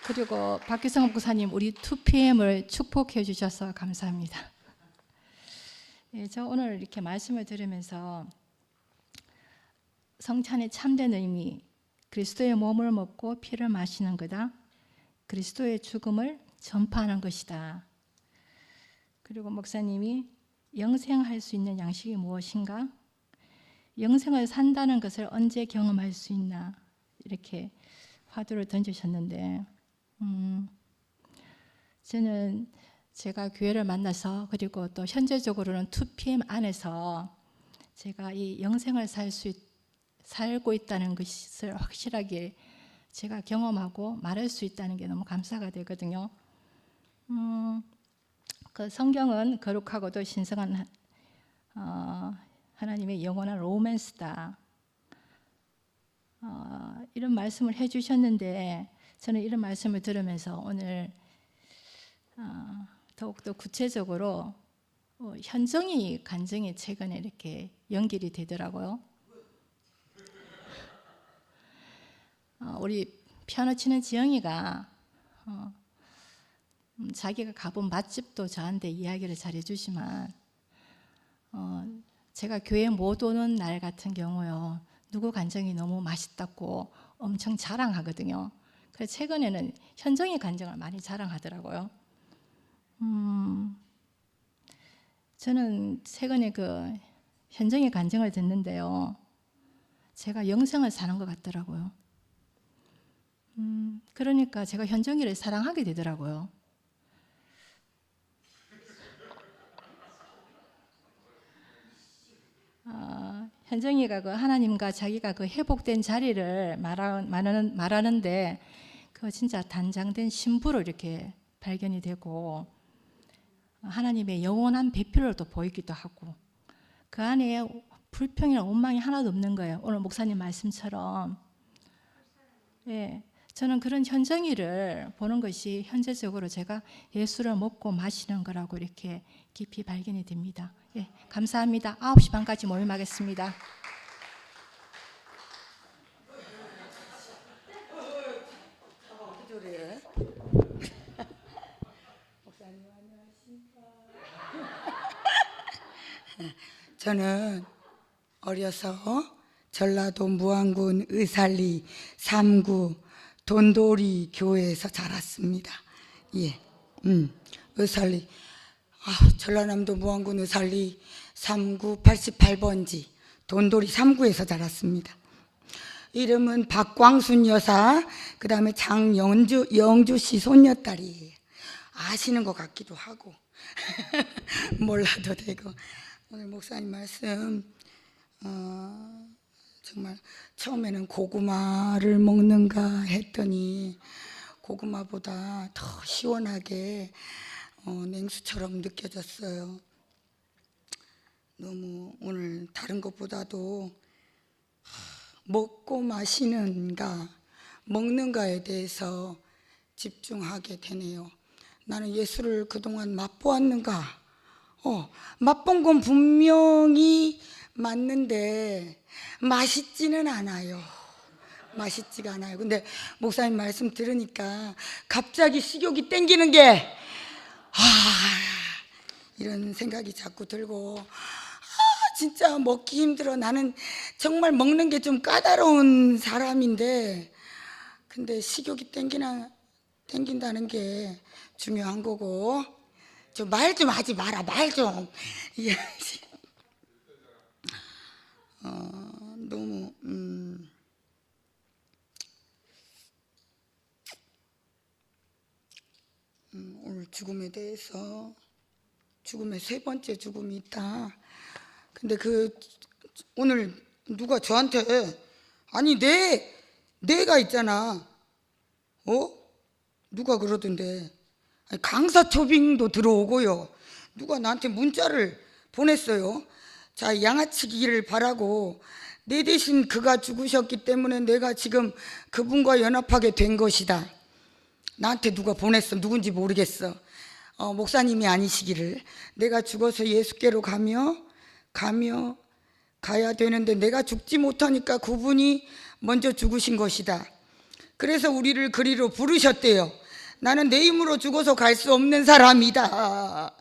그리고 박규성 목사님 우리 2PM을 축복해 주셔서 감사합니다. 예, 저 오늘 이렇게 말씀을 들으면서 성찬의 참된 의미, 그리스도의 몸을 먹고 피를 마시는 거다. 그리스도의 죽음을 전파하는 것이다. 그리고 목사님이 영생할 수 있는 양식이 무엇인가? 영생을 산다는 것을 언제 경험할 수 있나? 이렇게 화두를 던지셨는데 저는 제가 교회를 만나서 그리고 또 현재적으로는 2PM 안에서 제가 이 영생을 살고 있다는 것을 확실하게 제가 경험하고 말할 수 있다는 게 너무 감사가 되거든요. 그 성경은 거룩하고도 신성한 하나님의 영원한 로맨스다. 이런 말씀을 해주셨는데 저는 이런 말씀을 들으면서 오늘 더욱더 구체적으로 현정이 간증이 최근에 이렇게 연결이 되더라고요. 우리 피아노 치는 지영이가 자기가 가본 맛집도 저한테 이야기를 잘 해주지만 제가 교회 못 오는 날 같은 경우요 누구 간증이 너무 맛있다고 엄청 자랑하거든요. 그래서 최근에는 현정이 간증을 많이 자랑하더라고요. 저는 최근에 그 현정이 간증을 듣는데요 제가 영생을 사는 것 같더라고요. 그러니까 제가 현정이를 사랑하게 되더라고요. 현정이가 그 하나님과 자기가 그 회복된 자리를 말하는데 그 진짜 단장된 신부로 이렇게 발견이 되고 하나님의 영원한 배필을 또 보이기도 하고 그 안에 불평이나 원망이 하나도 없는 거예요. 오늘 목사님 말씀처럼. 예, 저는 그런 현정이를 보는 것이 현재적으로 제가 예수를 먹고 마시는 거라고 이렇게 깊이 발견이 됩니다. 예, 감사합니다. 9시 반까지 모임하겠습니다. 저는 어려서 전라도 무안군 의살리 3구 돈돌이 교회에서 자랐습니다. 예, 의살리 전라남도 무안군 의살리 3구 88번지 돈돌이 3구에서 자랐습니다. 이름은 박광순 여사, 그 다음에 영주씨 손녀딸이에요. 아시는 것 같기도 하고 몰라도 되고. 오늘 목사님 말씀 정말 처음에는 고구마를 먹는가 했더니 고구마보다 더 시원하게 냉수처럼 느껴졌어요. 너무 오늘 다른 것보다도 먹고 마시는가 먹는가에 대해서 집중하게 되네요. 나는 예수를 그동안 맛보았는가? 맛본 건 분명히 맞는데 맛있지는 않아요. 맛있지가 않아요. 근데 목사님 말씀 들으니까 갑자기 식욕이 땡기는 게 이런 생각이 자꾸 들고 진짜 먹기 힘들어. 나는 정말 먹는 게 좀 까다로운 사람인데 근데 식욕이 땡긴다는 게 중요한 거고. 좀 말 좀 하지 마라. 말 좀. 너무 오늘 죽음에 대해서 죽음의 세 번째 죽음이 있다. 근데 오늘 누가 저한테 아니 내가 있잖아. 누가 그러던데. 강사 초빙도 들어오고요. 누가 나한테 문자를 보냈어요. 자, 양아치기를 바라고 내 대신 그가 죽으셨기 때문에 내가 지금 그분과 연합하게 된 것이다. 나한테 누가 보냈어. 누군지 모르겠어. 목사님이 아니시기를. 내가 죽어서 예수께로 가야 되는데 내가 죽지 못하니까 그분이 먼저 죽으신 것이다. 그래서 우리를 그리로 부르셨대요. 나는 내 힘으로 죽어서 갈 수 없는 사람이다.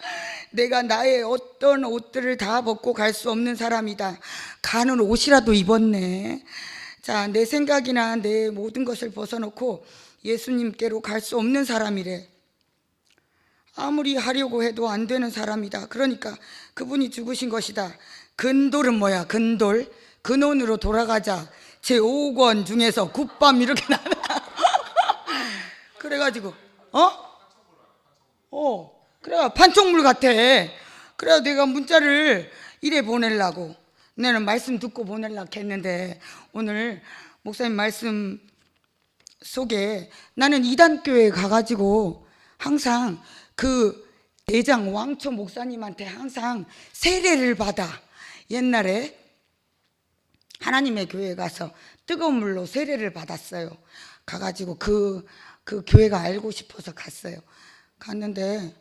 내가 나의 어떤 옷들을 다 벗고 갈 수 없는 사람이다. 가는 옷이라도 입었네. 자, 내 생각이나 내 모든 것을 벗어놓고 예수님께로 갈 수 없는 사람이래. 아무리 하려고 해도 안 되는 사람이다. 그러니까 그분이 죽으신 것이다. 근돌은 뭐야? 근돌. 근원으로 돌아가자. 제 5권 중에서 굿밤 이렇게 나와. 그래가지고 그래 판촉물 같아. 그래 내가 문자를 이래 보내려고, 나는 말씀 듣고 보내려고 했는데, 오늘 목사님 말씀 속에 나는 이단교회 가가지고 항상 그 대장 왕초 목사님한테 항상 세례를 받아. 옛날에 하나님의 교회에 가서 뜨거운 물로 세례를 받았어요. 가가지고 그 교회가 알고 싶어서 갔어요. 갔는데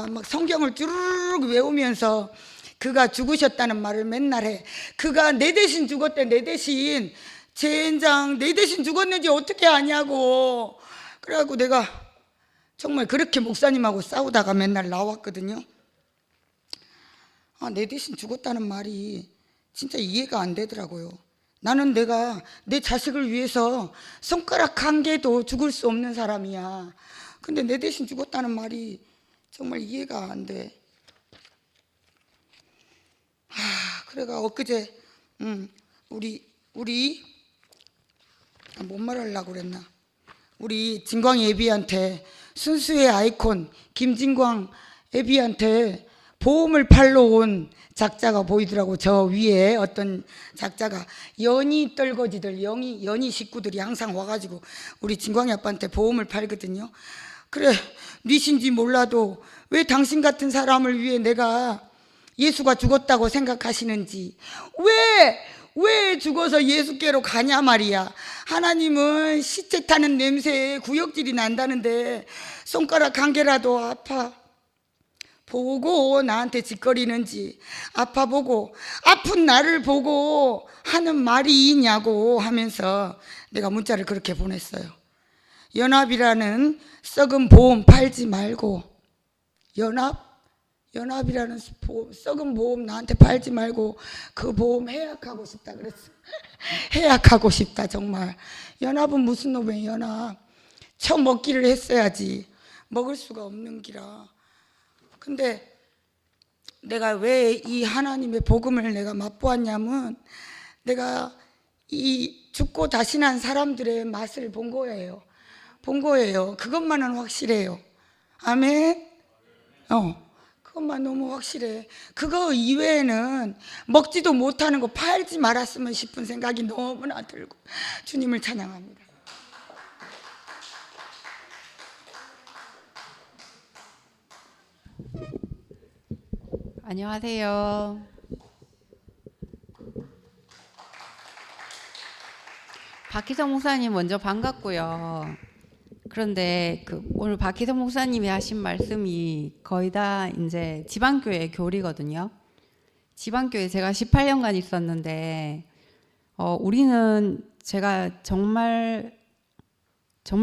막 성경을 쭈르륵 외우면서 그가 죽으셨다는 말을 맨날 해. 그가 내 대신 죽었대. 내 대신. 젠장, 내 대신 죽었는지 어떻게 아냐고. 그래갖고 내가 정말 그렇게 목사님하고 싸우다가 맨날 나왔거든요. 내 대신 죽었다는 말이 진짜 이해가 안 되더라고요. 나는 내가 내 자식을 위해서 손가락 한 개도 죽을 수 없는 사람이야. 근데 내 대신 죽었다는 말이 정말 이해가 안 돼. 그래가 엊그제 우리 뭔 말하려고 그랬나? 우리 진광이 애비한테, 순수의 아이콘 김진광 애비한테 보험을 팔러 온 작자가 보이더라고. 저 위에 어떤 작자가, 연희 떨거지들, 연희 식구들이 항상 와가지고 우리 진광이 아빠한테 보험을 팔거든요. 그래, 니신지 몰라도 왜 당신 같은 사람을 위해 내가 예수가 죽었다고 생각하시는지, 왜 죽어서 예수께로 가냐 말이야. 하나님은 시체 타는 냄새에 구역질이 난다는데 손가락 한 개라도 아파 보고 나한테 짓거리는지, 아파보고 아픈 나를 보고 하는 말이 있냐고 하면서 내가 문자를 그렇게 보냈어요. 연합이라는 썩은 보험 팔지 말고, 연합이라는 썩은 보험 나한테 팔지 말고 그 보험 해약하고 싶다 그랬어. 해약하고 싶다 정말. 연합은 무슨 놈의 연합. 처먹기를 했어야지. 먹을 수가 없는 기라. 근데 내가 왜 이 하나님의 복음을 내가 맛보았냐면, 내가 이 죽고 다시 난 사람들의 맛을 본 거예요. 그것만은 확실해요. 아멘. 그것만 너무 확실해. 그거 이외에는 먹지도 못하는 거 팔지 말았으면 싶은 생각이 너무나 들고 주님을 찬양합니다. 안녕하세요. 박희성 목사님 먼저 반갑고요. 그런데 오늘 박희성 목사님이 하신 말씀이 거의 다 이제 지방교회 교리거든요. 지방교회 제가 18년간 있었는데, 우리는 제가 정말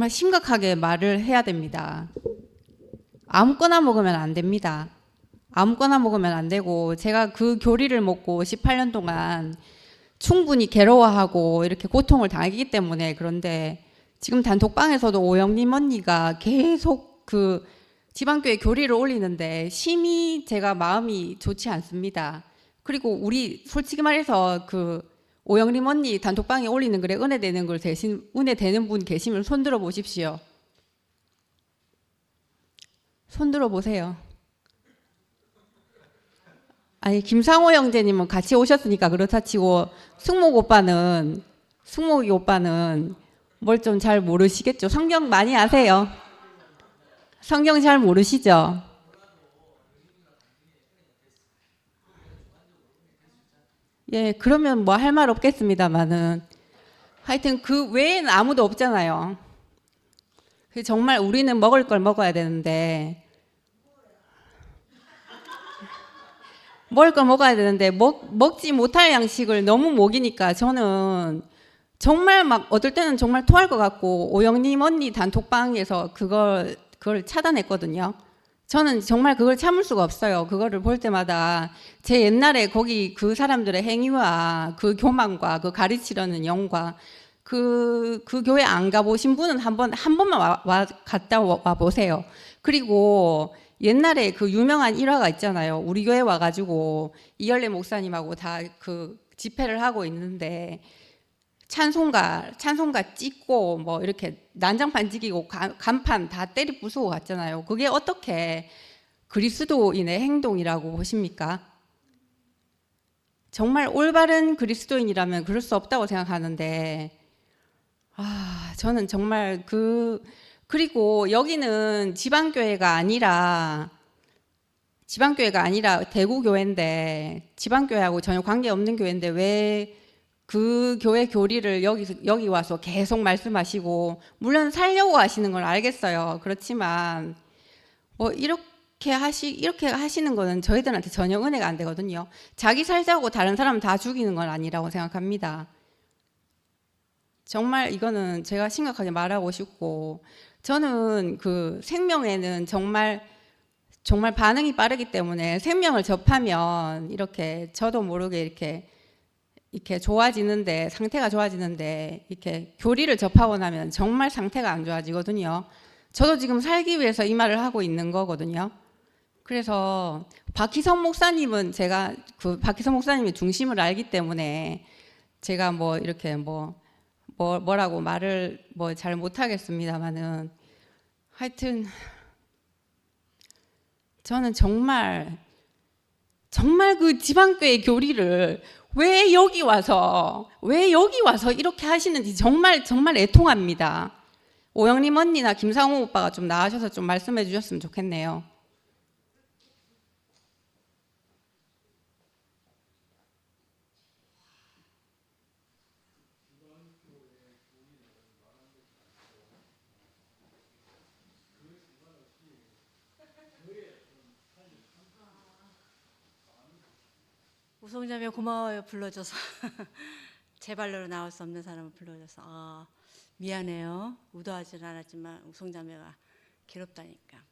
심각하게 말을 해야 됩니다. 아무거나 먹으면 안 됩니다. 아무거나 먹으면 안 되고, 제가 그 교리를 먹고 18년 동안 충분히 괴로워하고 이렇게 고통을 당했기 때문에. 그런데 지금 단톡방에서도 오영림 언니가 계속 그 지방교회 교리를 올리는데 심히 제가 마음이 좋지 않습니다. 그리고 우리 솔직히 말해서 그 오영림 언니 단톡방에 올리는 글에 은혜 되는 걸 대신 은혜 되는 분 계시면 손 들어 보십시오. 손 들어 보세요. 아니, 김상호 형제님은 같이 오셨으니까 그렇다 치고 승목이 오빠는 뭘 좀 잘 모르시겠죠? 성경 많이 아세요? 성경 잘 모르시죠? 예, 그러면 뭐 할 말 없겠습니다만은, 하여튼 그 외에는 아무도 없잖아요. 정말 우리는 먹을 걸 먹어야 되는데, 먹을 걸 먹어야 되는데 먹지 못할 양식을 너무 먹이니까 저는 정말 막 어떨 때는 정말 토할 것 같고 오영님 언니 단톡방에서 그걸 차단했거든요. 저는 정말 그걸 참을 수가 없어요. 그거를 볼 때마다 제 옛날에 거기 그 사람들의 행위와 그 교만과 그 가르치려는 영과 그 교회 안 가보신 분은 한 번만 갔다 와 보세요. 그리고 옛날에 그 유명한 일화가 있잖아요. 우리 교회 와가지고 이열래 목사님하고 다 그 집회를 하고 있는데 찬송가 찍고 뭐 이렇게 난장판 지기고 간판 다 때리 부수고 갔잖아요. 그게 어떻게 그리스도인의 행동이라고 보십니까? 정말 올바른 그리스도인이라면 그럴 수 없다고 생각하는데, 저는 정말 그리고 여기는 지방교회가 아니라 대구 교회인데, 지방교회하고 전혀 관계없는 교회인데 왜 그 교회 교리를 여기 와서 계속 말씀하시고, 물론 살려고 하시는 걸 알겠어요. 그렇지만 뭐 이렇게 하시는 거는 저희들한테 전혀 은혜가 안 되거든요. 자기 살자고 다른 사람 다 죽이는 건 아니라고 생각합니다. 정말 이거는 제가 심각하게 말하고 싶고, 저는 그 생명에는 정말 반응이 빠르기 때문에 생명을 접하면 이렇게 저도 모르게 이렇게 좋아지는데, 상태가 좋아지는데, 이렇게 교리를 접하고 나면 정말 상태가 안 좋아지거든요. 저도 지금 살기 위해서 이 말을 하고 있는 거거든요. 그래서 박희성 목사님은 제가 그 박희성 목사님의 중심을 알기 때문에 제가 뭐 이렇게 뭐라고 말을 잘 못하겠습니다만은, 하여튼 저는 정말 그 지방교회 교리를 왜 여기 와서 이렇게 하시는지 정말 애통합니다. 오영림 언니나 김상우 오빠가 좀 나와셔서 좀 말씀해 주셨으면 좋겠네요. 우성자매 고마워요, 불러줘서. 제 발로 나올 수 없는 사람을 불러줘서. 미안해요. 의도하지는 않았지만 우성자매가 괴롭다니까.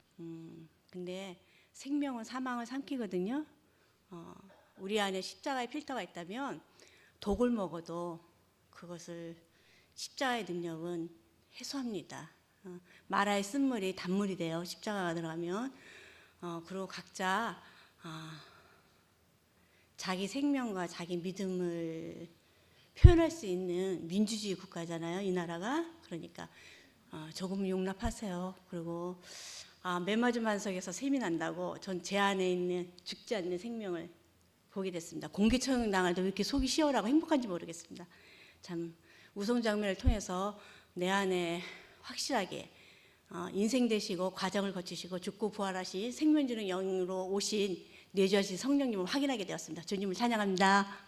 근데 생명은 사망을 삼키거든요. 우리 안에 십자가의 필터가 있다면 독을 먹어도 그것을 십자가의 능력은 해소합니다. 마라의 쓴물이 단물이 돼요. 십자가가 들어가면. 그리고 각자 자기 생명과 자기 믿음을 표현할 수 있는 민주주의 국가잖아요, 이 나라가. 그러니까 조금 용납하세요. 그리고 맨 마지막에서 셈이 난다고 전 제 안에 있는 죽지 않는 생명을 보게 됐습니다. 공기처형 당할 때 왜 이렇게 속이 시원하고 행복한지 모르겠습니다. 참 우성장면을 통해서 내 안에 확실하게 인생 되시고 과정을 거치시고 죽고 부활하신 생명 주는 영으로 오신 내주하신 성령님을 확인하게 되었습니다. 주님을 찬양합니다.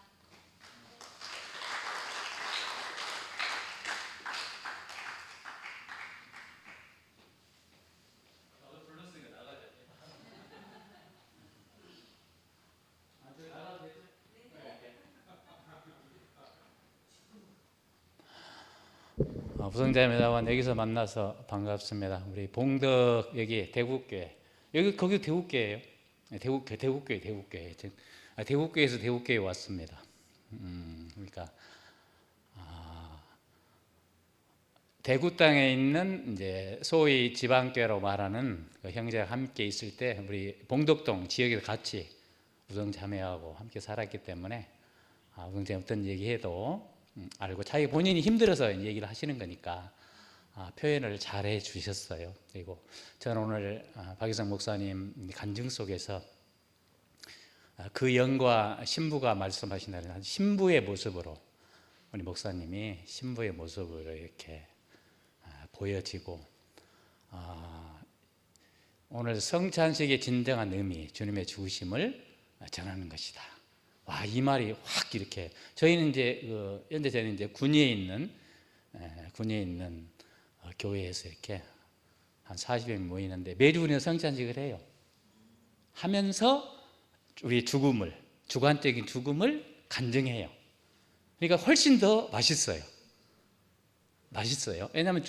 부성자매다원 여기서 만나서 반갑습니다. 우리 봉덕 여기 대구교회, 거기 대구교회예요. 대구교회. 대구교회에서 대구교회 왔습니다. 그러니까 대구 땅에 있는 이제 소위 지방교회로 말하는 그 형제가 함께 있을 때 우리 봉덕동 지역에서 같이 우성자매하고 함께 살았기 때문에 우성자매 어떤 얘기해도 알고 자기 본인이 힘들어서 얘기를 하시는 거니까 표현을 잘 해주셨어요. 그리고 저는 오늘 박희성 목사님 간증 속에서 그 영과 신부가 말씀하신다는 신부의 모습으로 우리 목사님이 신부의 모습으로 이렇게 보여지고 오늘 성찬식의 진정한 의미, 주님의 죽으심을 전하는 것이다. 와, 이 말이 확 이렇게 저희는 이제 현재 저는 이제 군위에 있는 교회에서 이렇게 한 40명 모이는데 매주 우리는 성찬식을 해요. 하면서 우리 주관적인 죽음을 간증해요. 그러니까 훨씬 더 맛있어요. 맛있어요. 왜냐하면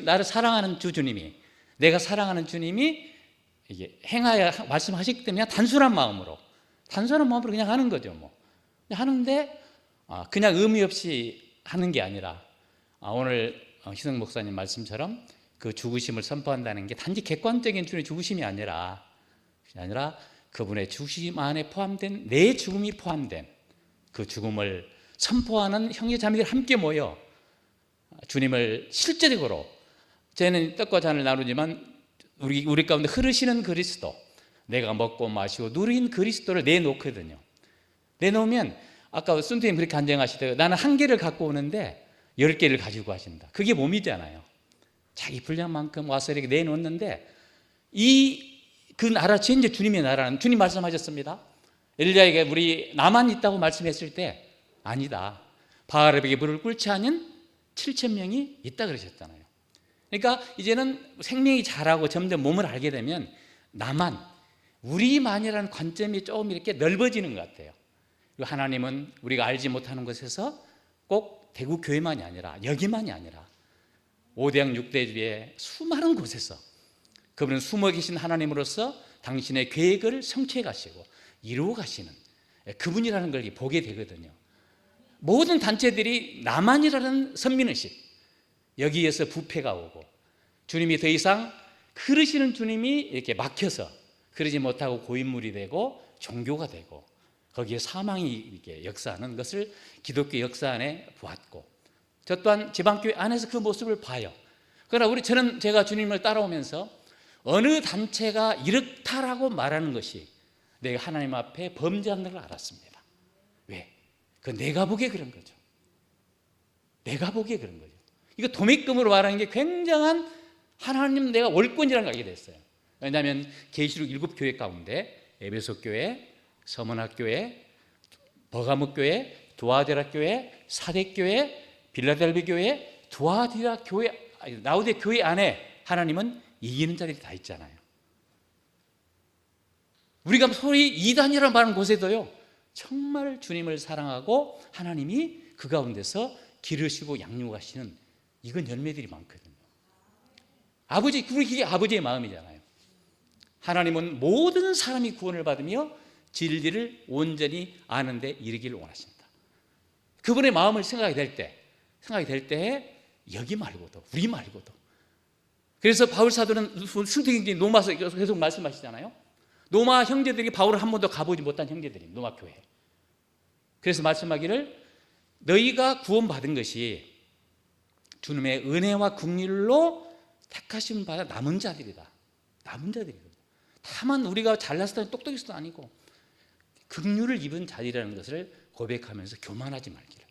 나를 사랑하는 주님이, 내가 사랑하는 주님이 이게 행하여 말씀하시기 때문에 그냥 단순한 마음으로 그냥 하는 거죠. 뭐 그냥 하는데 그냥 의미 없이 하는 게 아니라 오늘 희성 목사님 말씀처럼 그 죽으심을 선포한다는 게 단지 객관적인 주님의 죽으심이 아니라 그분의 죽으심 안에 포함된 내 죽음이 포함된 그 죽음을 선포하는 형제 자매들이 함께 모여 주님을 실제적으로, 저희는 떡과 잔을 나누지만 우리 가운데 흐르시는 그리스도, 내가 먹고 마시고 누린 그리스도를 내놓거든요. 내놓으면 아까 순태님 그렇게 간증하시더라고요. 나는 한 개를 갖고 오는데 10개를 가지고 가신다. 그게 몸이잖아요. 자기 분량만큼 와서 이렇게 내놓는데 그 나라 전제 주님의 나라는, 주님 말씀하셨습니다. 엘리야에게 우리 나만 있다고 말씀했을 때 아니다, 바알에게 물을 꿇지 않은 7,000명이 있다 그러셨잖아요. 그러니까 이제는 생명이 자라고 점점 몸을 알게 되면 우리만이라는 관점이 조금 이렇게 넓어지는 것 같아요. 그리고 하나님은 우리가 알지 못하는 곳에서 꼭 대구 교회만이 아니라, 여기만이 아니라 5대양 6대주의 수많은 곳에서 그분은 숨어 계신 하나님으로서 당신의 계획을 성취해 가시고 이루어 가시는 그분이라는 걸 보게 되거든요. 모든 단체들이 나만이라는 선민의식, 여기에서 부패가 오고 주님이 더 이상 그러시는 주님이 이렇게 막혀서 그러지 못하고 고인물이 되고 종교가 되고 거기에 사망이 이렇게 역사하는 것을 기독교 역사 안에 보았고, 저 또한 지방교회 안에서 그 모습을 봐요. 그러나 제가 주님을 따라오면서 어느 단체가 이렇다라고 말하는 것이 내가 하나님 앞에 범죄한 걸 알았습니다. 왜? 내가 보기에 그런 거죠. 내가 보기에 그런 거죠. 이거 도매금으로 말하는 게 굉장한 하나님 내가 월권이라는 걸 알게 됐어요. 왜냐하면 계시록 7교회 가운데 에베소 교회, 서문학 교회, 버가목 교회, 두아디라 교회, 사대 교회, 빌라델비 교회, 두아디라 교회, 라우데 교회 안에 하나님은 이기는 자들이 다 있잖아요. 우리가 소위 이단이라고 말하는 곳에도요, 정말 주님을 사랑하고 하나님이 그 가운데서 기르시고 양육하시는 이건 열매들이 많거든요. 그게 아버지의 마음이잖아요. 하나님은 모든 사람이 구원을 받으며 진리를 온전히 아는데 이르기를 원하신다. 그분의 마음을 생각이 될 때 여기 말고도, 우리 말고도. 그래서 바울 사도는 승태경제 노마서 계속 말씀하시잖아요. 노마 형제들이 바울을 한 번도 가보지 못한 형제들이 노마 교회. 그래서 말씀하기를 너희가 구원받은 것이 주님의 은혜와 긍휼로 택하심 받아 남은 자들이다. 남은 자들이거든요. 다만 우리가 잘났을 때 똑똑해서도 아니고 긍휼을 입은 자들이라는 것을 고백하면서 교만하지 말기를.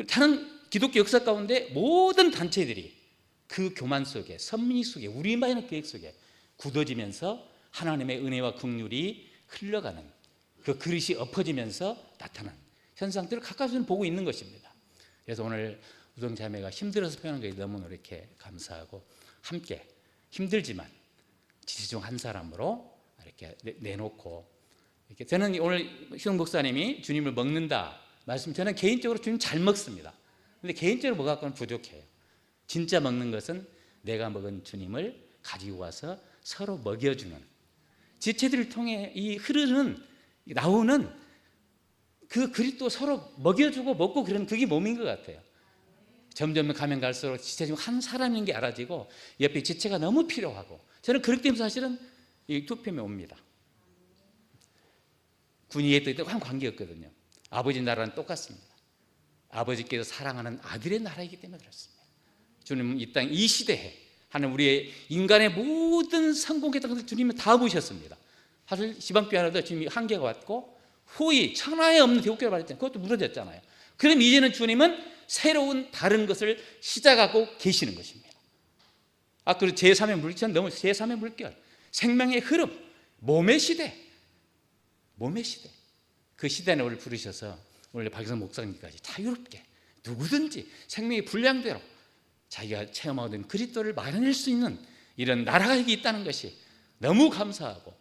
다른 기독교 역사 가운데 모든 단체들이 그 교만 속에, 선미 속에, 우리만의 계획 속에 굳어지면서 하나님의 은혜와 긍휼이 흘러가는 그 그릇이 엎어지면서 나타난 현상들을 가까이서 보고 있는 것입니다. 그래서 오늘 우정자매가 힘들어서 표현한 것이 너무나 이렇게 감사하고, 함께 힘들지만 지체 중 한 사람으로 이렇게 내놓고, 이렇게 저는 오늘 희동 목사님이 주님을 먹는다 말씀, 저는 개인적으로 주님 잘 먹습니다. 근데 개인적으로 뭐 갖고는 부족해요. 진짜 먹는 것은 내가 먹은 주님을 가지고 와서 서로 먹여주는, 지체들을 통해 나오는 그 그리스도 서로 먹여주고 먹고 그런 그게 몸인 것 같아요. 점점 가면 갈수록 지체 중 한 사람인 게 알아지고 옆에 지체가 너무 필요하고, 저는 그렇기 때문에 사실은 이 투표에 옵니다. 군의회 때도 한 관계였거든요. 아버지 나라는 똑같습니다. 아버지께서 사랑하는 아들의 나라이기 때문에 그렇습니다. 주님은 이 땅 이 시대에 하는 우리의 인간의 모든 성공했던 것을 주님은 다 보셨습니다. 사실 지방교회 하나도 주님이 한계가 왔고 후이 천하에 없는 대국교회를 말했잖아요. 그것도 무너졌잖아요. 그럼 이제는 주님은 새로운 다른 것을 시작하고 계시는 것입니다. 그리고 제3의 물결, 너무 제3의 물결, 생명의 흐름, 몸의 시대, 그 시대에 우리를 부르셔서 오늘 박희성 목사님까지 자유롭게 누구든지 생명의 분량대로 자기가 체험하던 그리스도를 마련할 수 있는 이런 나라가 여기 있다는 것이 너무 감사하고,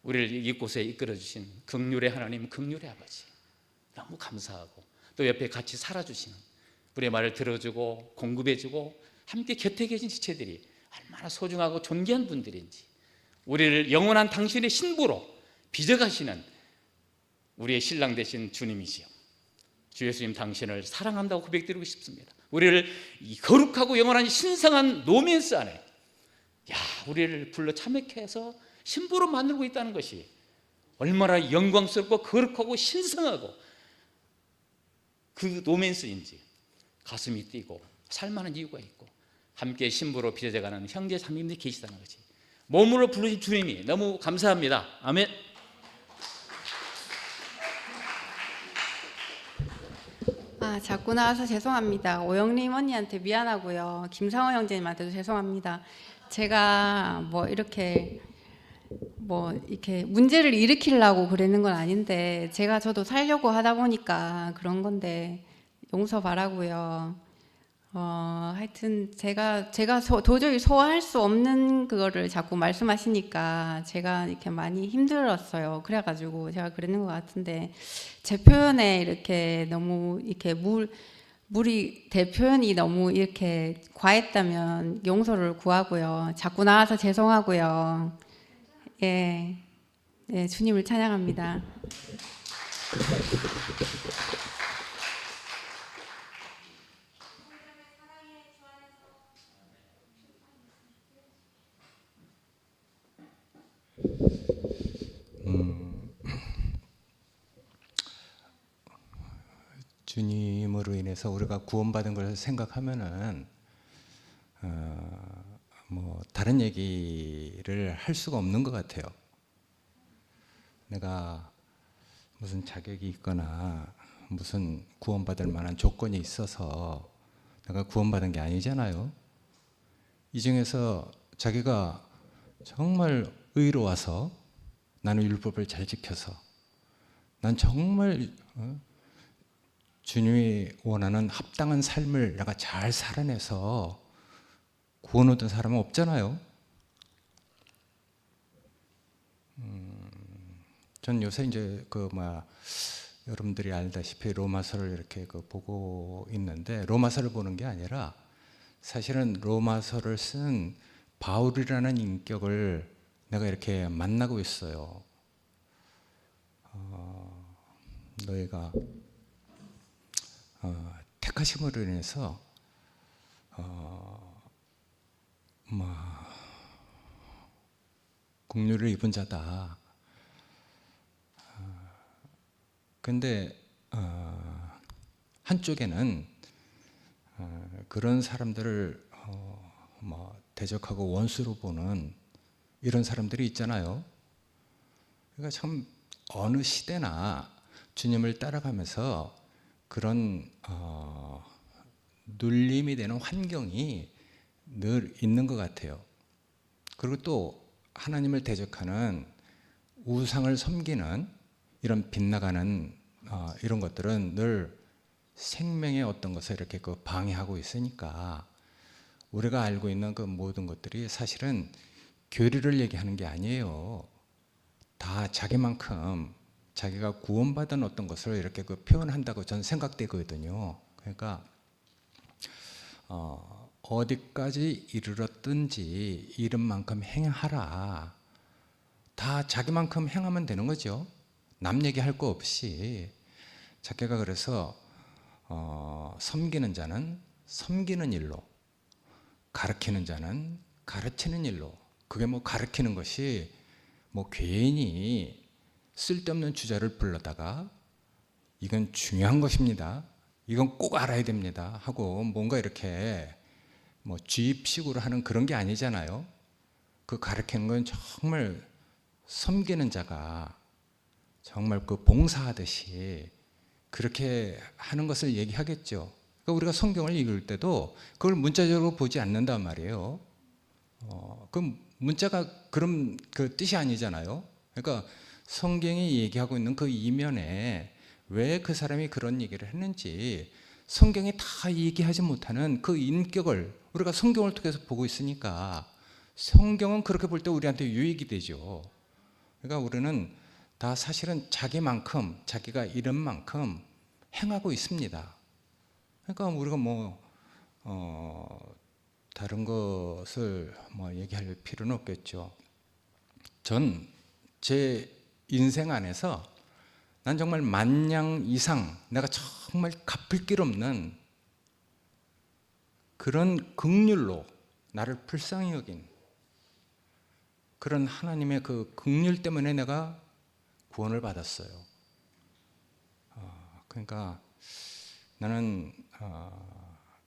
우리를 이곳에 이끌어주신 긍휼의 하나님, 긍휼의 아버지 너무 감사하고, 또 옆에 같이 살아주시는 우리의 말을 들어주고 공급해주고 함께 곁에 계신 지체들이 얼마나 소중하고 존귀한 분들인지, 우리를 영원한 당신의 신부로 빚어가시는 우리의 신랑 되신 주님이시여, 주 예수님 당신을 사랑한다고 고백드리고 싶습니다. 우리를 이 거룩하고 영원한 신성한 노면스 안에 우리를 불러 참여케 해서 신부로 만들고 있다는 것이 얼마나 영광스럽고 거룩하고 신성하고 그 노면스인지 가슴이 뛰고 살만한 이유가 있고, 함께 신부로 빚어져가는 형제 자매님들이 계시다는 것이, 몸으로 부르신 주님이 너무 감사합니다. 아멘. 자꾸 나와서 죄송합니다. 오영림 언니한테 미안하고요. 김상호 형제님한테도 죄송합니다. 제가 이렇게 문제를 일으키려고 그러는 건 아닌데, 저도 살려고 하다 보니까 그런 건데 용서 바라고요. 하여튼 제가 도저히 소화할 수 없는 그거를 자꾸 말씀하시니까 제가 이렇게 많이 힘들었어요. 그래가지고 제가 그랬는 것 같은데, 제 표현에 이렇게 너무 이렇게 대 표현이 너무 이렇게 과했다면 용서를 구하고요. 자꾸 나와서 죄송하고요. 예, 주님을 찬양합니다. 주님으로 인해서 우리가 구원받은 걸 생각하면은 다른 얘기를 할 수가 없는 것 같아요. 내가 무슨 자격이 있거나 무슨 구원받을 만한 조건이 있어서 내가 구원받은 게 아니잖아요. 이 중에서 자기가 정말 의로워서, 나는 율법을 잘 지켜서, 난 정말 주님이 원하는 합당한 삶을 내가 잘 살아내서 구원 얻은 사람은 없잖아요. 전 요새 이제 여러분들이 알다시피 로마서를 이렇게 보고 있는데, 로마서를 보는 게 아니라 사실은 로마서를 쓴 바울이라는 인격을 내가 이렇게 만나고 있어요. 너희가 택하심으로 인해서 국류를 입은 자다. 근데 한쪽에는 그런 사람들을 대적하고 원수로 보는 이런 사람들이 있잖아요. 그러니까 참 어느 시대나 주님을 따라가면서 그런 눌림이 되는 환경이 늘 있는 것 같아요. 그리고 또 하나님을 대적하는, 우상을 섬기는 이런 빗나가는 이런 것들은 늘 생명의 어떤 것을 이렇게 방해하고 있으니까, 우리가 알고 있는 그 모든 것들이 사실은 교리를 얘기하는 게 아니에요. 다 자기만큼 자기가 구원받은 어떤 것을 이렇게 표현한다고 저는 생각되거든요. 그러니까 어디까지 이르렀든지 이름만큼 행하라. 다 자기만큼 행하면 되는 거죠. 남 얘기할 거 없이. 자기가 그래서 섬기는 자는 섬기는 일로, 가르치는 자는 가르치는 일로. 그게 가르치는 것이 괜히 쓸데없는 주제를 불러다가 이건 중요한 것입니다, 이건 꼭 알아야 됩니다 하고 뭔가 이렇게 주입식으로 하는 그런 게 아니잖아요. 그 가르치는 건 정말 섬기는 자가 정말 봉사하듯이 그렇게 하는 것을 얘기하겠죠. 그러니까 우리가 성경을 읽을 때도 그걸 문자적으로 보지 않는단 말이에요. 그 문자가 그런 그 뜻이 아니잖아요. 그러니까 성경이 얘기하고 있는 그 이면에 왜 그 사람이 그런 얘기를 했는지, 성경이 다 얘기하지 못하는 그 인격을 우리가 성경을 통해서 보고 있으니까, 성경은 그렇게 볼 때 우리한테 유익이 되죠. 그러니까 우리는 다 사실은 자기만큼, 자기가 이런 만큼 행하고 있습니다. 그러니까 우리가 다른 것을 얘기할 필요는 없겠죠. 전 제 인생 안에서 난 정말 만냥 이상 내가 정말 갚을 길 없는 그런 긍휼로 나를 불쌍히 여긴 그런 하나님의 그 긍휼 때문에 내가 구원을 받았어요. 그러니까 나는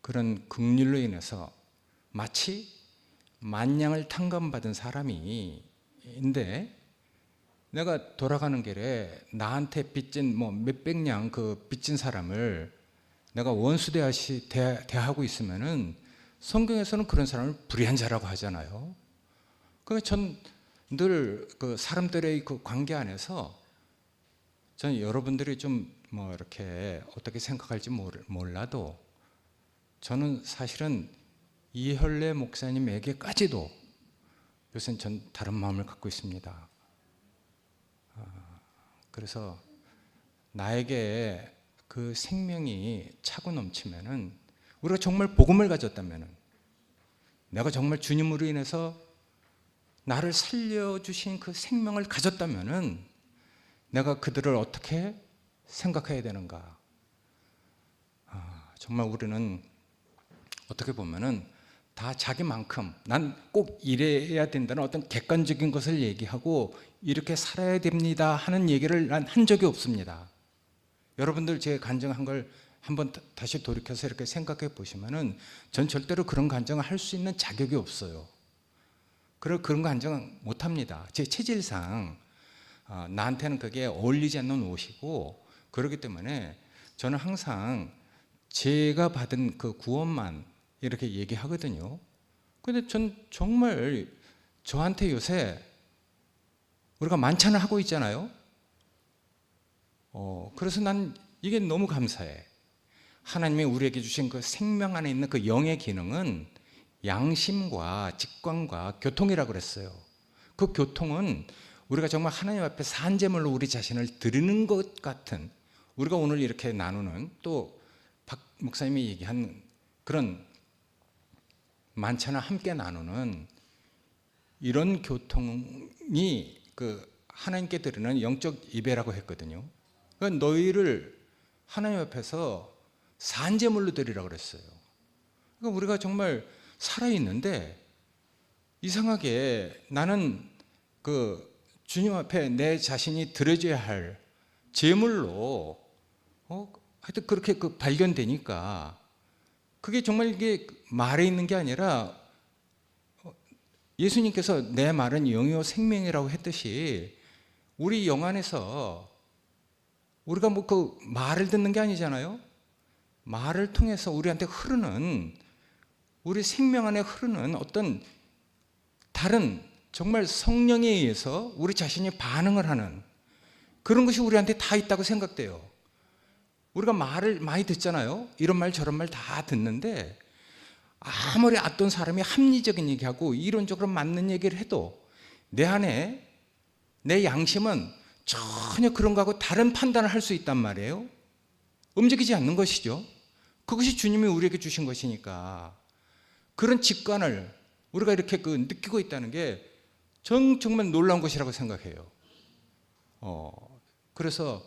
그런 긍휼로 인해서 마치 만냥을 탕감받은 사람인데 내가 돌아가는 길에 나한테 빚진 몇백 냥 그 빚진 사람을 내가 원수 대하고 있으면은 성경에서는 그런 사람을 불의한 자라고 하잖아요. 그러니까 전 늘 그 사람들의 그 관계 안에서 저는 여러분들이 좀 이렇게 어떻게 생각할지 몰라도 저는 사실은 이혈래 목사님에게까지도 요새는 전 다른 마음을 갖고 있습니다. 그래서 나에게 그 생명이 차고 넘치면은 우리가 정말 복음을 가졌다면은 내가 정말 주님으로 인해서 나를 살려주신 그 생명을 가졌다면은 내가 그들을 어떻게 생각해야 되는가? 정말 우리는 어떻게 보면은 다 자기만큼 난 꼭 이래야 된다는 어떤 객관적인 것을 얘기하고 이렇게 살아야 됩니다 하는 얘기를 난 한 적이 없습니다. 여러분들 제 간증한 걸 한번 다시 돌이켜서 이렇게 생각해 보시면은 전 절대로 그런 간증을 할 수 있는 자격이 없어요. 그런 간증은 못 합니다. 제 체질상 나한테는 그게 어울리지 않는 옷이고 그렇기 때문에 저는 항상 제가 받은 그 구원만 이렇게 얘기하거든요. 근데 전 정말 저한테 요새 우리가 만찬을 하고 있잖아요. 그래서 난 이게 너무 감사해. 하나님이 우리에게 주신 그 생명 안에 있는 그 영의 기능은 양심과 직관과 교통이라고 그랬어요. 그 교통은 우리가 정말 하나님 앞에 산제물로 우리 자신을 드리는 것 같은 우리가 오늘 이렇게 나누는 또 박 목사님이 얘기한 그런 만찬을 함께 나누는 이런 교통이 그 하나님께 드리는 영적 예배라고 했거든요. 그러니까 너희를 하나님 앞에서 산제물로 드리라고 그랬어요. 그러니까 우리가 정말 살아있는데 이상하게 나는 그 주님 앞에 내 자신이 드려져야 할 제물로 하여튼 그렇게 그 발견되니까 그게 정말 이게 말에 있는 게 아니라 예수님께서 내 말은 영이요 생명이라고 했듯이 우리 영 안에서 우리가 그 말을 듣는 게 아니잖아요. 말을 통해서 우리한테 흐르는 우리 생명 안에 흐르는 어떤 다른 정말 성령에 의해서 우리 자신이 반응을 하는 그런 것이 우리한테 다 있다고 생각돼요. 우리가 말을 많이 듣잖아요. 이런 말 저런 말 다 듣는데 아무리 어떤 사람이 합리적인 얘기하고 이론적으로 맞는 얘기를 해도 내 안에 내 양심은 전혀 그런 거하고 다른 판단을 할 수 있단 말이에요. 움직이지 않는 것이죠. 그것이 주님이 우리에게 주신 것이니까 그런 직관을 우리가 이렇게 느끼고 있다는 게 정말 놀라운 것이라고 생각해요. 그래서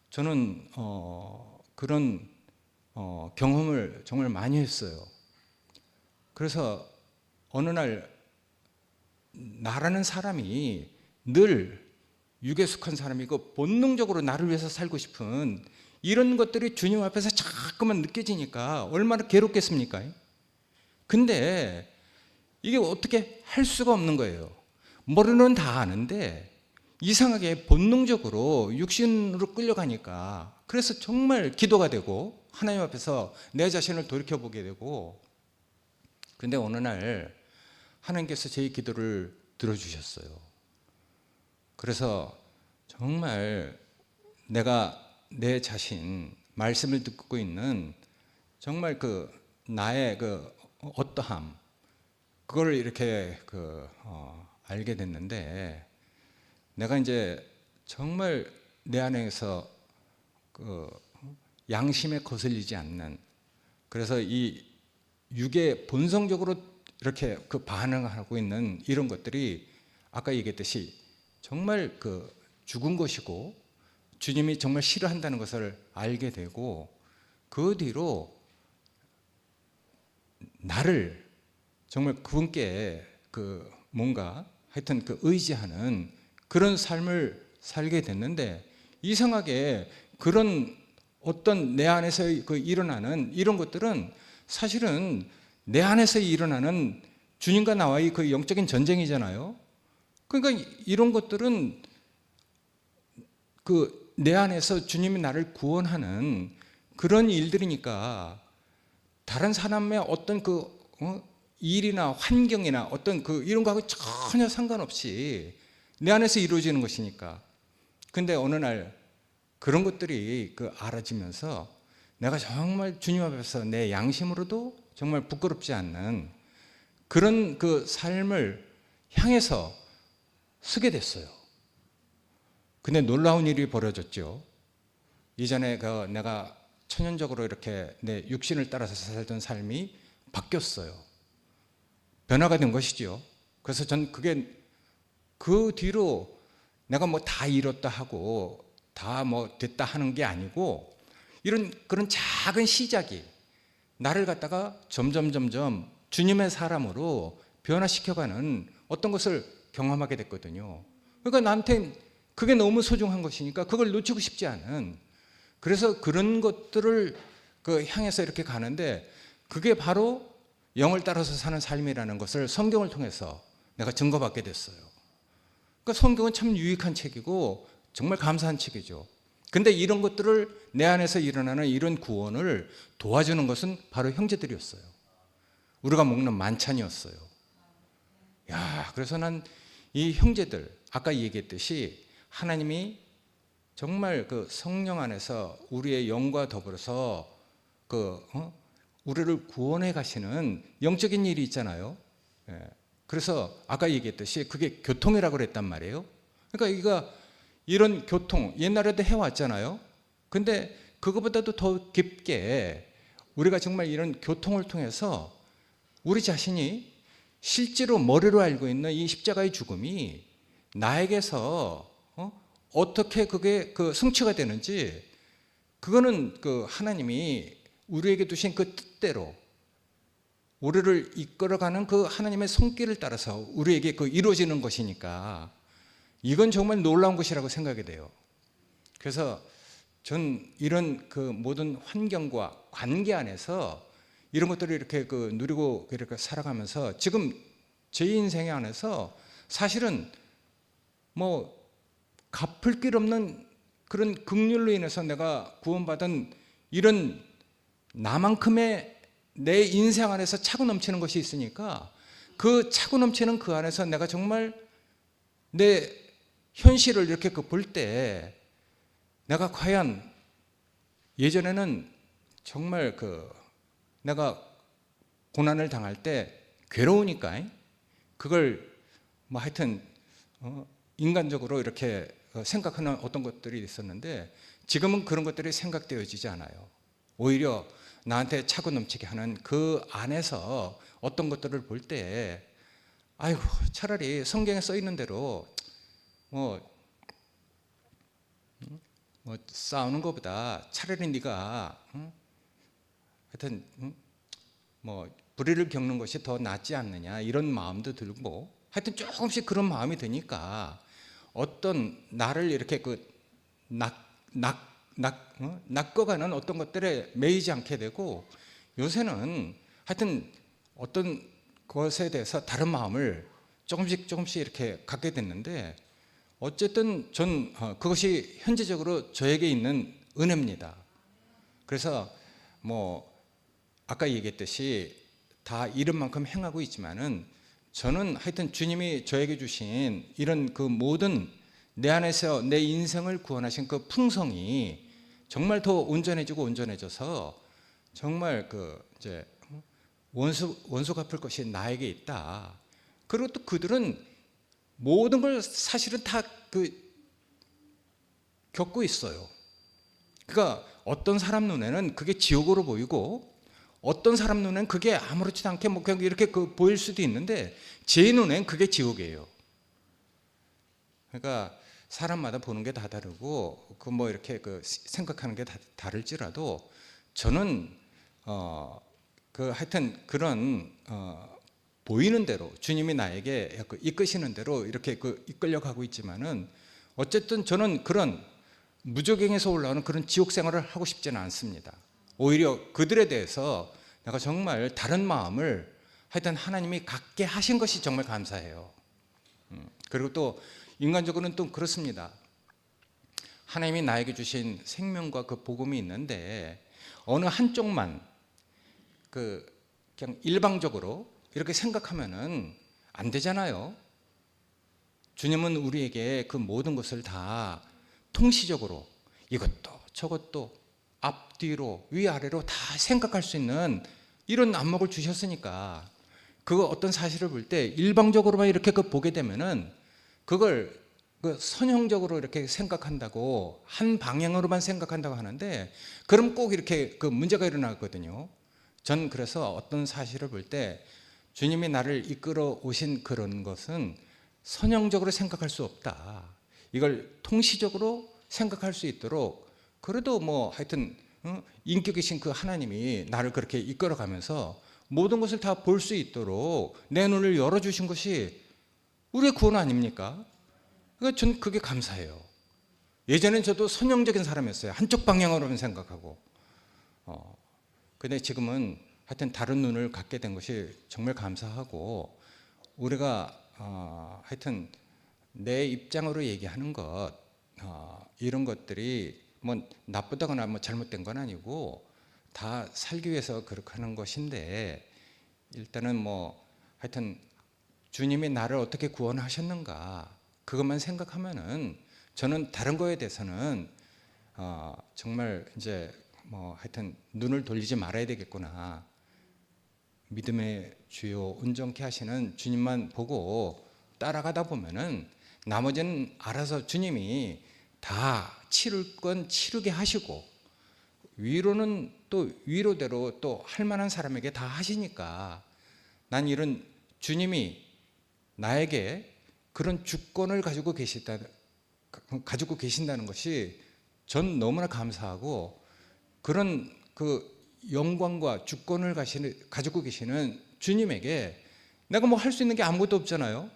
저는 그런 경험을 정말 많이 했어요. 그래서 어느 날 나라는 사람이 늘 육에 속한 사람이고 본능적으로 나를 위해서 살고 싶은 이런 것들이 주님 앞에서 자꾸만 느껴지니까 얼마나 괴롭겠습니까? 근데 이게 어떻게 할 수가 없는 거예요. 머리는 다 아는데 이상하게 본능적으로 육신으로 끌려가니까 그래서 정말 기도가 되고 하나님 앞에서 내 자신을 돌이켜보게 되고 그런데 어느 날 하나님께서 제 기도를 들어주셨어요. 그래서 정말 내가 내 자신 말씀을 듣고 있는 정말 나의 어떠함 그걸 이렇게 알게 됐는데 내가 이제 정말 내 안에서 양심에 거슬리지 않는 그래서 이 육의 본성적으로 이렇게 그 반응하고 있는 이런 것들이 아까 얘기했듯이 정말 그 죽은 것이고 주님이 정말 싫어한다는 것을 알게 되고 그 뒤로 나를 정말 그분께 그 뭔가 하여튼 그 의지하는 그런 삶을 살게 됐는데 이상하게 그런 어떤 내 안에서 그 일어나는 이런 것들은 사실은 내 안에서 일어나는 주님과 나와의 그 영적인 전쟁이잖아요. 그러니까 이런 것들은 그 내 안에서 주님이 나를 구원하는 그런 일들이니까 다른 사람의 어떤 그 일이나 환경이나 어떤 그 이런 거하고 전혀 상관없이 내 안에서 이루어지는 것이니까. 근데 어느 날 그런 것들이 그 알아지면서 내가 정말 주님 앞에서 내 양심으로도 정말 부끄럽지 않는 그런 그 삶을 향해서 서게 됐어요. 근데 놀라운 일이 벌어졌죠. 이전에 그 내가 천연적으로 이렇게 내 육신을 따라서 살던 삶이 바뀌었어요. 변화가 된 것이죠. 그래서 전 그게 그 뒤로 내가 뭐 다 잃었다 하고 다 뭐 됐다 하는 게 아니고 이런 그런 작은 시작이 나를 갖다가 점점 주님의 사람으로 변화시켜가는 어떤 것을 경험하게 됐거든요. 그러니까 나한테 그게 너무 소중한 것이니까 그걸 놓치고 싶지 않은, 그래서 그런 것들을 그 향해서 이렇게 가는데 그게 바로 영을 따라서 사는 삶이라는 것을 성경을 통해서 내가 증거받게 됐어요. 그러니까 성경은 참 유익한 책이고 정말 감사한 책이죠. 근데 이런 것들을 내 안에서 일어나는 이런 구원을 도와주는 것은 바로 형제들이었어요. 우리가 먹는 만찬이었어요. 야, 그래서 난 이 형제들, 아까 얘기했듯이 하나님이 정말 그 성령 안에서 우리의 영과 더불어서 우리를 구원해 가시는 영적인 일이 있잖아요. 예. 그래서 아까 얘기했듯이 그게 교통이라고 그랬단 말이에요. 그러니까 이거 이런 교통 옛날에도 해왔잖아요. 근데 그거보다도 더 깊게 우리가 정말 이런 교통을 통해서 우리 자신이 실제로 머리로 알고 있는 이 십자가의 죽음이 나에게서 어떻게 그게 그 성취가 되는지, 그거는 그 하나님이 우리에게 두신 그 뜻대로 우리를 이끌어가는 그 하나님의 손길을 따라서 우리에게 그 이루어지는 것이니까 이건 정말 놀라운 것이라고 생각이 돼요. 그래서 전 이런 그 모든 환경과 관계 안에서 이런 것들을 이렇게 그 누리고 이렇게 살아가면서 지금 제 인생 안에서 사실은 뭐 갚을 길 없는 그런 긍휼로 인해서 내가 구원받은 이런 나만큼의 내 인생 안에서 차고 넘치는 것이 있으니까 그 차고 넘치는 그 안에서 내가 정말 내 현실을 이렇게 볼 때 내가 과연 예전에는 정말 내가 고난을 당할 때 괴로우니까 그걸 뭐 하여튼 인간적으로 이렇게 생각하는 어떤 것들이 있었는데 지금은 그런 것들이 생각되어지지 않아요. 오히려 나한테 차고 넘치게 하는 그 안에서 어떤 것들을 볼 때 아이고 차라리 성경에 써 있는 대로 뭐 싸우는 것보다 차라리 네가 하여튼 뭐 불의를 겪는 것이 더 낫지 않느냐 이런 마음도 들고 하여튼 조금씩 그런 마음이 드니까 어떤 나를 이렇게 낚아가는 어떤 것들에 매이지 않게 되고 요새는 하여튼 어떤 것에 대해서 다른 마음을 조금씩 이렇게 갖게 됐는데 어쨌든 전 그것이 현재적으로 저에게 있는 은혜입니다. 그래서 뭐 아까 얘기했듯이 다 이런 만큼 행하고 있지만은 저는 하여튼 주님이 저에게 주신 이런 그 모든 내 안에서 내 인생을 구원하신 그 풍성이 정말 더 온전해져서 정말 이제 원수 갚을 것이 나에게 있다. 그리고 또 그들은 모든 걸 사실은 다 겪고 있어요. 그러니까 어떤 사람 눈에는 그게 지옥으로 보이고 어떤 사람 눈엔 그게 아무렇지도 않게 뭐 그냥 이렇게 보일 수도 있는데 제 눈엔 그게 지옥이에요. 그러니까 사람마다 보는 게 다 다르고 그 뭐 이렇게 생각하는 게 다 다를지라도 저는 하여튼 그런 보이는 대로 주님이 나에게 이끄시는 대로 이렇게 이끌려 가고 있지만은 어쨌든 저는 그런 무적행에서 올라오는 그런 지옥 생활을 하고 싶지는 않습니다. 오히려 그들에 대해서 내가 정말 다른 마음을 하여튼 하나님이 갖게 하신 것이 정말 감사해요. 그리고 또 인간적으로는 또 그렇습니다. 하나님이 나에게 주신 생명과 그 복음이 있는데 어느 한쪽만 그냥 일방적으로 이렇게 생각하면은 안 되잖아요. 주님은 우리에게 그 모든 것을 다 통시적으로 이것도 저것도 앞뒤로 위아래로 다 생각할 수 있는 이런 안목을 주셨으니까 그 어떤 사실을 볼 때 일방적으로만 이렇게 보게 되면은 그걸 선형적으로 이렇게 생각한다고 한 방향으로만 생각한다고 하는데 그럼 꼭 이렇게 문제가 일어나거든요. 전 그래서 어떤 사실을 볼 때 주님이 나를 이끌어 오신 그런 것은 선형적으로 생각할 수 없다. 이걸 통시적으로 생각할 수 있도록 그래도 뭐 하여튼 인격이신 그 하나님이 나를 그렇게 이끌어가면서 모든 것을 다 볼 수 있도록 내 눈을 열어주신 것이 우리의 구원 아닙니까? 그러니까 전 그게 감사해요. 예전엔 저도 선형적인 사람이었어요. 한쪽 방향으로만 생각하고. 근데 지금은 하여튼 다른 눈을 갖게 된 것이 정말 감사하고 우리가 하여튼 내 입장으로 얘기하는 것 이런 것들이 뭐 나쁘다거나 뭐 잘못된 건 아니고 다 살기 위해서 그렇게 하는 것인데 일단은 뭐 하여튼 주님이 나를 어떻게 구원하셨는가 그것만 생각하면은 저는 다른 거에 대해서는 정말 이제 뭐 하여튼 눈을 돌리지 말아야 되겠구나. 믿음의 주요 온전케 하시는 주님만 보고 따라가다 보면은 나머지는 알아서 주님이 다 치를 건 치르게 하시고 위로는 또 위로대로 또 할 만한 사람에게 다 하시니까 난 이런 주님이 나에게 그런 주권을 가지고 계신다는 것이 전 너무나 감사하고 그런 영광과 주권을 가지고 계시는 주님에게 내가 뭐 할 수 있는 게 아무것도 없잖아요.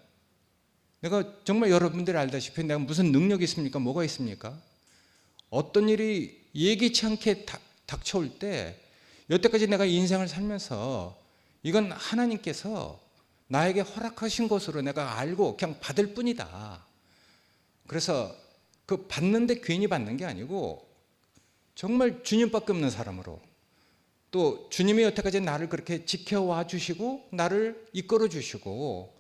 내가 정말 여러분들이 알다시피 내가 무슨 능력이 있습니까? 뭐가 있습니까? 어떤 일이 예기치 않게 닥쳐올 때 여태까지 내가 인생을 살면서 이건 하나님께서 나에게 허락하신 것으로 내가 알고 그냥 받을 뿐이다. 그래서 받는데 괜히 받는 게 아니고 정말 주님밖에 없는 사람으로 또 주님이 여태까지 나를 그렇게 지켜와 주시고 나를 이끌어 주시고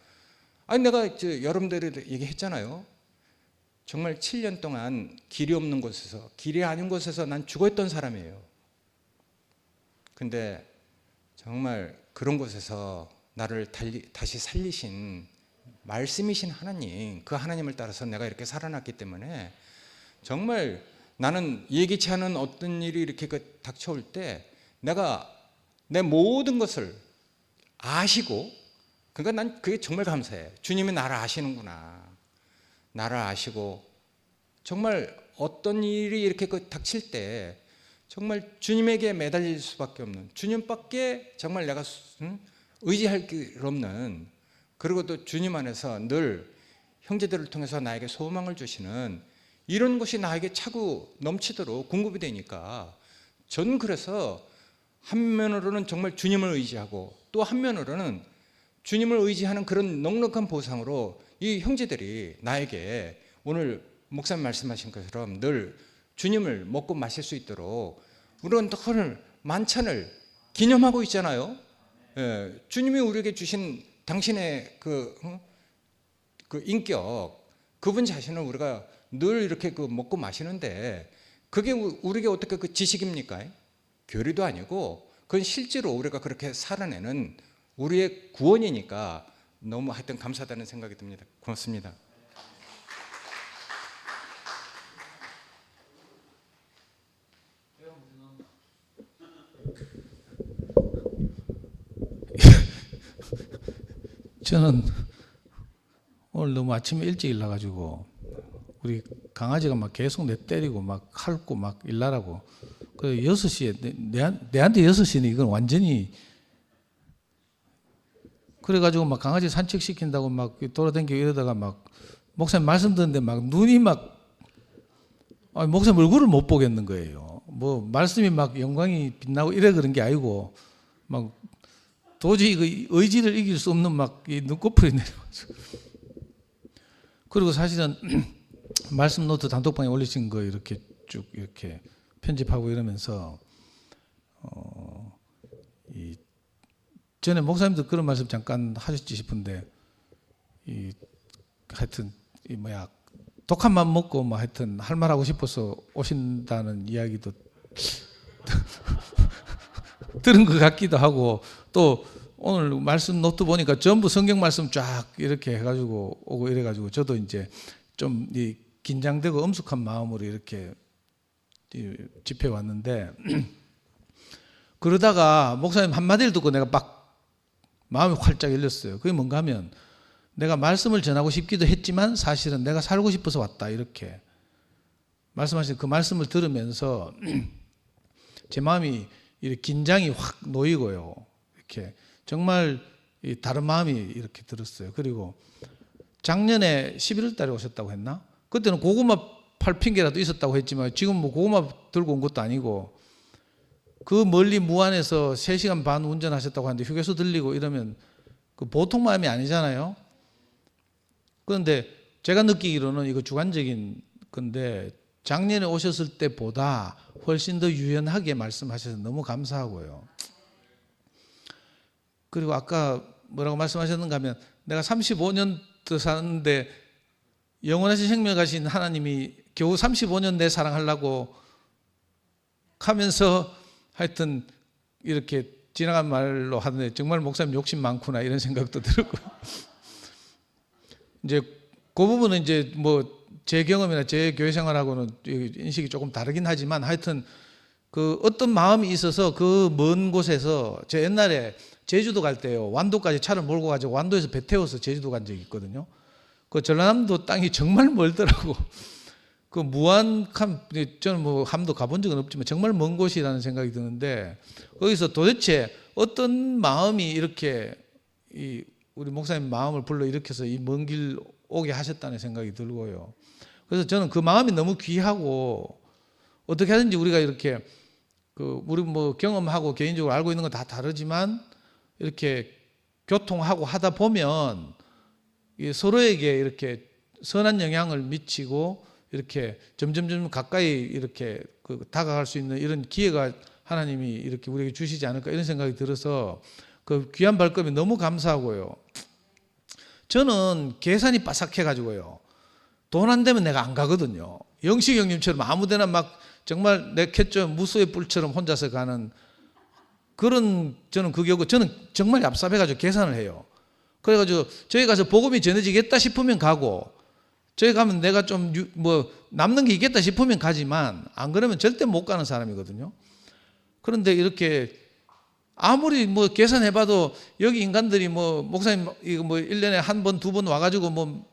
아니 내가 여러분들이 얘기했잖아요. 정말 7년 동안 길이 없는 곳에서 길이 아닌 곳에서 난 죽어있던 사람이에요. 근데 정말 그런 곳에서 나를 다시 살리신 말씀이신 하나님 그 하나님을 따라서 내가 이렇게 살아났기 때문에 정말 나는 예기치 않은 어떤 일이 이렇게 닥쳐올 때 내가 내 모든 것을 아시고 그러니까 난 그게 정말 감사해. 주님이 나를 아시는구나. 나를 아시고 정말 어떤 일이 이렇게 닥칠 때 정말 주님에게 매달릴 수밖에 없는 주님밖에 정말 내가 의지할 길 없는 그리고 또 주님 안에서 늘 형제들을 통해서 나에게 소망을 주시는 이런 것이 나에게 차고 넘치도록 공급이 되니까 전 그래서 한면으로는 정말 주님을 의지하고 또 한면으로는 주님을 의지하는 그런 넉넉한 보상으로 이 형제들이 나에게 오늘 목사님 말씀하신 것처럼 늘 주님을 먹고 마실 수 있도록 우리는 늘 만찬을 기념하고 있잖아요. 예, 주님이 우리에게 주신 당신의 그 인격 그분 자신을 우리가 늘 이렇게 먹고 마시는데 그게 우리에게 어떻게 지식입니까? 교리도 아니고 그건 실제로 우리가 그렇게 살아내는 우리의 구원이니까 너무 하여튼 감사하다는 생각이 듭니다. 고맙습니다. 저는 오늘 너무 아침에 일찍 일어나가지고 우리 강아지가 막 계속 내 때리고 막 핥고 막 일나라고. 그 6시에 내한테 6시는 이건 완전히 그래가지고 막 강아지 산책시킨다고 막 돌아다니고 이러다가 막 목사님 말씀 듣는데 막 눈이 막 목사님 얼굴을 못 보겠는 거예요. 뭐 말씀이 막 영광이 빛나고 이래 그런 게 아니고 막 도저히 그 의지를 이길 수 없는 막 이 눈꺼풀이 내려와서. 그리고 사실은 말씀 노트 단톡방에 올리신 거 이렇게 쭉 이렇게 편집하고 이러면서 이 전에 목사님도 그런 말씀 잠깐 하셨지 싶은데 이 하여튼 이 뭐야 독한 맘 먹고 뭐 하여튼 할 말 하고 싶어서 오신다는 이야기도 들은 것 같기도 하고 또 오늘 말씀 노트 보니까 전부 성경 말씀 쫙 이렇게 해가지고 오고 이래가지고 저도 이제 좀 이 긴장되고 엄숙한 마음으로 이렇게 집회 왔는데 그러다가 목사님 한마디를 듣고 내가 막 마음이 활짝 열렸어요. 그게 뭔가 하면 내가 말씀을 전하고 싶기도 했지만 사실은 내가 살고 싶어서 왔다 이렇게 말씀하신 그 말씀을 들으면서 제 마음이 이렇게 긴장이 확 놓이고요. 이렇게 정말 다른 마음이 이렇게 들었어요. 그리고 작년에 11월 달에 오셨다고 했나? 그때는 고구마 팔 핑계라도 있었다고 했지만 지금 뭐 고구마 들고 온 것도 아니고 그 멀리 무안에서 3시간 반 운전하셨다고 하는데 휴게소 들리고 이러면 그 보통 마음이 아니잖아요. 그런데 제가 느끼기로는 이거 주관적인 건데 작년에 오셨을 때보다 훨씬 더 유연하게 말씀하셔서 너무 감사하고요. 그리고 아까 뭐라고 말씀하셨는가 하면 내가 35년 더 사는데 영원하신 생명 가신 하나님이 겨우 35년 내 사랑하려고 하면서 하여튼 이렇게 지나간 말로 하는데 정말 목사님 욕심 많구나 이런 생각도 들고 이제 그 부분은 이제 뭐 제 경험이나 제 교회 생활하고는 인식이 조금 다르긴 하지만 하여튼 그 어떤 마음이 있어서 그 먼 곳에서 제 옛날에 제주도 갈 때요 완도까지 차를 몰고 가지고 완도에서 배 태워서 제주도 간 적이 있거든요. 그 전라남도 땅이 정말 멀더라고. 그 무안 저는 뭐 함도 가본 적은 없지만 정말 먼 곳이라는 생각이 드는데 거기서 도대체 어떤 마음이 이렇게 우리 목사님 마음을 불러 일으켜서 이 먼 길 오게 하셨다는 생각이 들고요. 그래서 저는 그 마음이 너무 귀하고 어떻게 하든지 우리가 이렇게 우리 뭐 경험하고 개인적으로 알고 있는 건 다 다르지만 이렇게 교통하고 하다 보면 서로에게 이렇게 선한 영향을 미치고 이렇게 점점 가까이 이렇게 다가갈 수 있는 이런 기회가 하나님이 이렇게 우리에게 주시지 않을까 이런 생각이 들어서 그 귀한 발걸음이 너무 감사하고요. 저는 계산이 빠삭해가지고요. 돈 안 되면 내가 안 가거든요. 영식 형님처럼 아무데나 막 정말 내 캣죠 무소의 뿔처럼 혼자서 가는 그런 저는 그게 없고 저는 정말 얍삽해가지고 계산을 해요. 그래가지고 저희 가서 복음이 전해지겠다 싶으면 가고 저희 가면 내가 좀 뭐 남는 게 있겠다 싶으면 가지만 안 그러면 절대 못 가는 사람이거든요. 그런데 이렇게 아무리 뭐 계산해봐도 여기 인간들이 뭐 목사님 이거 뭐 1년에 한 번, 2번 와가지고 뭐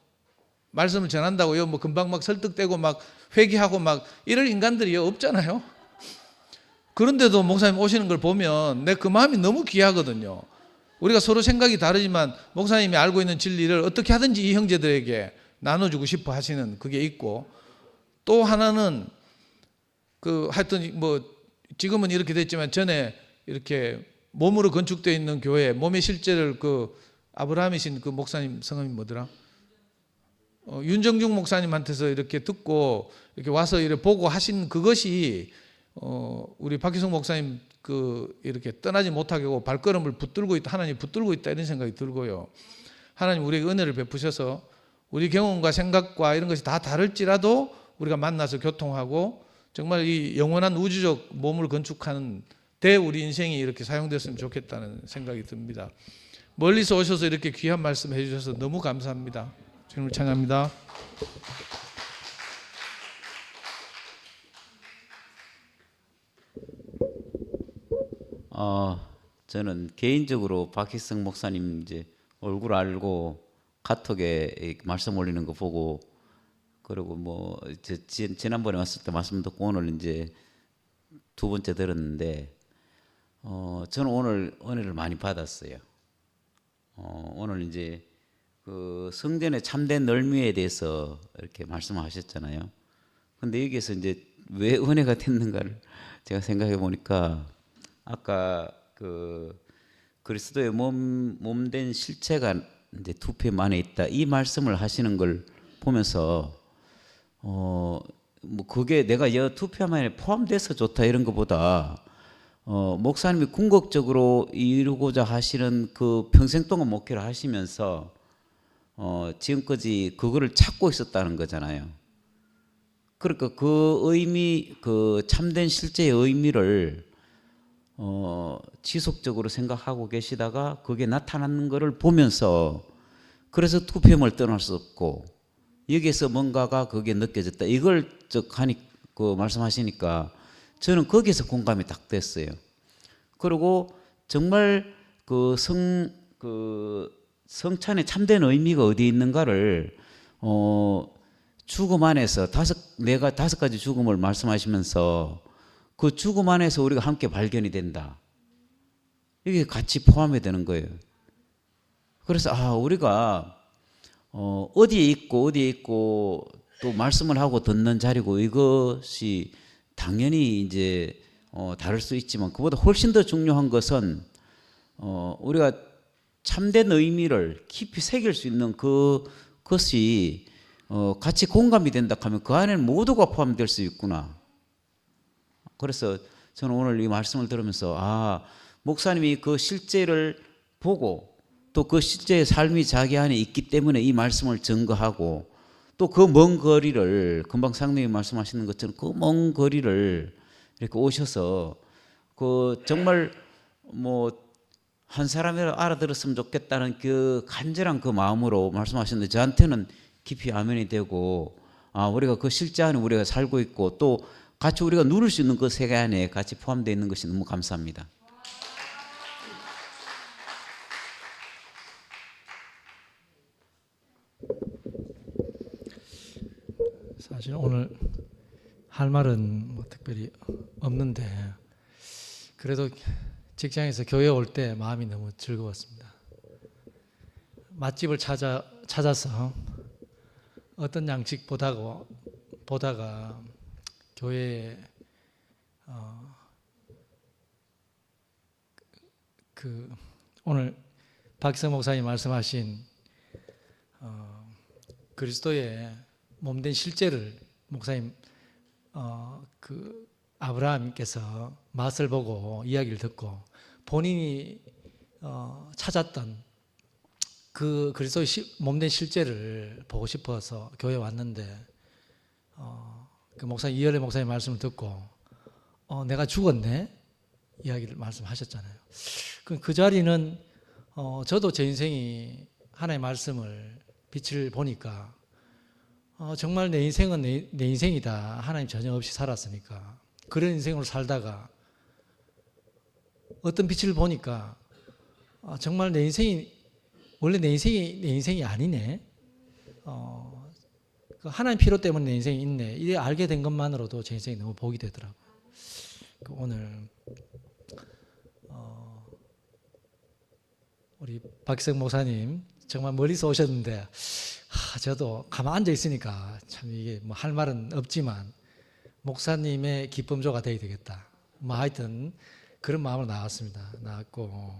말씀을 전한다고요. 뭐 금방 막 설득되고 막 회개하고 막 이럴 인간들이 없잖아요. 그런데도 목사님 오시는 걸 보면 내 그 마음이 너무 귀하거든요. 우리가 서로 생각이 다르지만 목사님이 알고 있는 진리를 어떻게 하든지 이 형제들에게 나눠주고 싶어 하시는 그게 있고 또 하나는 하여튼 뭐 지금은 이렇게 됐지만 전에 이렇게 몸으로 건축되어 있는 교회 몸의 실제를 아브라함이신 그 목사님 성함이 뭐더라? 윤정중 목사님한테서 이렇게 듣고 이렇게 와서 이렇게 보고 하신 그것이 우리 박희성 목사님 이렇게 떠나지 못하게 하고 발걸음을 붙들고 있다 하나님 붙들고 있다 이런 생각이 들고요. 하나님 우리에게 은혜를 베푸셔서 우리 경험과 생각과 이런 것이 다 다를지라도 우리가 만나서 교통하고 정말 이 영원한 우주적 몸을 건축하는 데 우리 인생이 이렇게 사용됐으면 좋겠다는 생각이 듭니다. 멀리서 오셔서 이렇게 귀한 말씀 해주셔서 너무 감사합니다. 주님을 찬양합니다. 저는 개인적으로 박희성 목사님 이제 얼굴 알고 카톡에 이 말씀 올리는 거 보고, 그리고 뭐 지난번에 왔을 때 말씀 듣고 오늘 이제 두 번째 들었는데, 저는 오늘 은혜를 많이 받았어요. 오늘 이제 그 성전의 참된 넓이에 대해서 이렇게 말씀하셨잖아요. 근데 여기에서 이제 왜 은혜가 됐는가를 제가 생각해 보니까, 아까 그 그리스도의 몸된 실체가 이제 두 뼘 안에 있다, 이 말씀을 하시는 걸 보면서 뭐 그게 내가 두 뼘 안에 포함돼서 좋다 이런 것보다 목사님이 궁극적으로 이루고자 하시는 그 평생 동안 목회를 하시면서 지금까지 그거를 찾고 있었다는 거잖아요. 그러니까 그 의미, 그 참된 실제의 의미를 지속적으로 생각하고 계시다가 그게 나타나는 것을 보면서, 그래서 투표임을 떠날 수 없고 여기에서 뭔가가 그게 느껴졌다, 이걸 그 말씀하시니까 저는 거기서 공감이 딱 됐어요. 그리고 정말 그 성찬의 참된 의미가 어디에 있는가를 죽음 안에서 내가 5가지 죽음을 말씀하시면서 그 죽음 안에서 우리가 함께 발견이 된다, 이게 같이 포함이 되는 거예요. 그래서 우리가 어디에 있고 또 말씀을 하고 듣는 자리고, 이것이 당연히 이제 다를 수 있지만 그보다 훨씬 더 중요한 것은 우리가 참된 의미를 깊이 새길 수 있는 그것이 같이 공감이 된다 하면 그 안에는 모두가 포함될 수 있구나. 그래서 저는 오늘 이 말씀을 들으면서 목사님이 그 실제를 보고 또 그 실제의 삶이 자기 안에 있기 때문에 이 말씀을 증거하고, 또 그 먼 거리를, 금방 상님이 말씀하시는 것처럼 그 먼 거리를 이렇게 오셔서 그 정말 뭐 한 사람이라도 알아들었으면 좋겠다는 그 간절한 그 마음으로 말씀하셨는데, 저한테는 깊이 아멘이 되고, 우리가 그 실제 안에 우리가 살고 있고 또 같이 우리가 누릴 수 있는 그 세계 안에 같이 포함되어 있는 것이 너무 감사합니다. 사실 오늘 할 말은 뭐 특별히 없는데, 그래도 직장에서 교회 올 때 마음이 너무 즐거웠습니다. 맛집을 찾아서 어떤 양식 보다가 교회에 오늘 박기성 목사님 말씀하신 그리스도의 몸된 실제를 목사님 그 아브라함께서 맛을 보고 이야기를 듣고 본인이 찾았던 그 그리스도의 몸된 실제를 보고 싶어서 교회에 왔는데, 그 목사님 이열의 목사님 말씀을 듣고 내가 죽었네 이야기를 말씀하셨잖아요. 그 자리는 저도 제 인생이 하나님의 말씀을 빛을 보니까 정말 내 인생은 내 인생이다, 하나님 전혀 없이 살았으니까. 그런 인생으로 살다가 어떤 빛을 보니까 정말 내 인생이, 원래 내 인생이 아니네, 하나님 필요 때문에 내 인생이 있네, 이래 알게 된 것만으로도 제 인생이 너무 복이 되더라고요. 오늘 우리 박기성 목사님 정말 멀리서 오셨는데, 저도 가만 앉아 있으니까 참 이게 뭐 할 말은 없지만 목사님의 기쁨조가 되어야 되겠다, 뭐 하여튼 그런 마음으로 나왔고,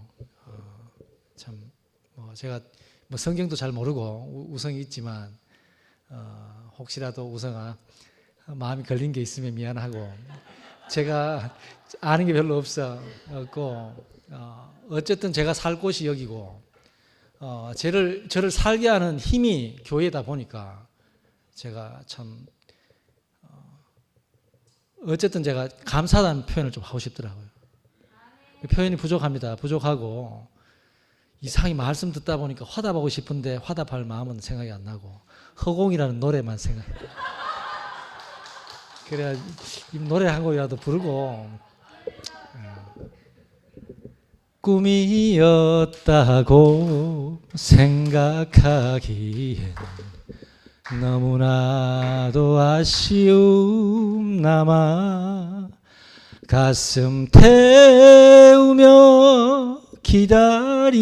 참 뭐 제가 뭐 성경도 잘 모르고 우성이 있지만 혹시라도 우성아 마음이 걸린 게 있으면 미안하고, 제가 아는 게 별로 없고 어쨌든 제가 살 곳이 여기고 저를 살게 하는 힘이 교회다 보니까 제가 참 어쨌든 제가 감사하다는 표현을 좀 하고 싶더라고요. 표현이 부족하고 이상히 말씀 듣다 보니까 화답하고 싶은데 화답할 마음은 생각이 안 나고 허공이라는 노래만 그래야 이 노래 한 곡이라도 부르고 꿈이었다고 생각하기엔 너무나도 아쉬움 남아 가슴 태우며 기다리기엔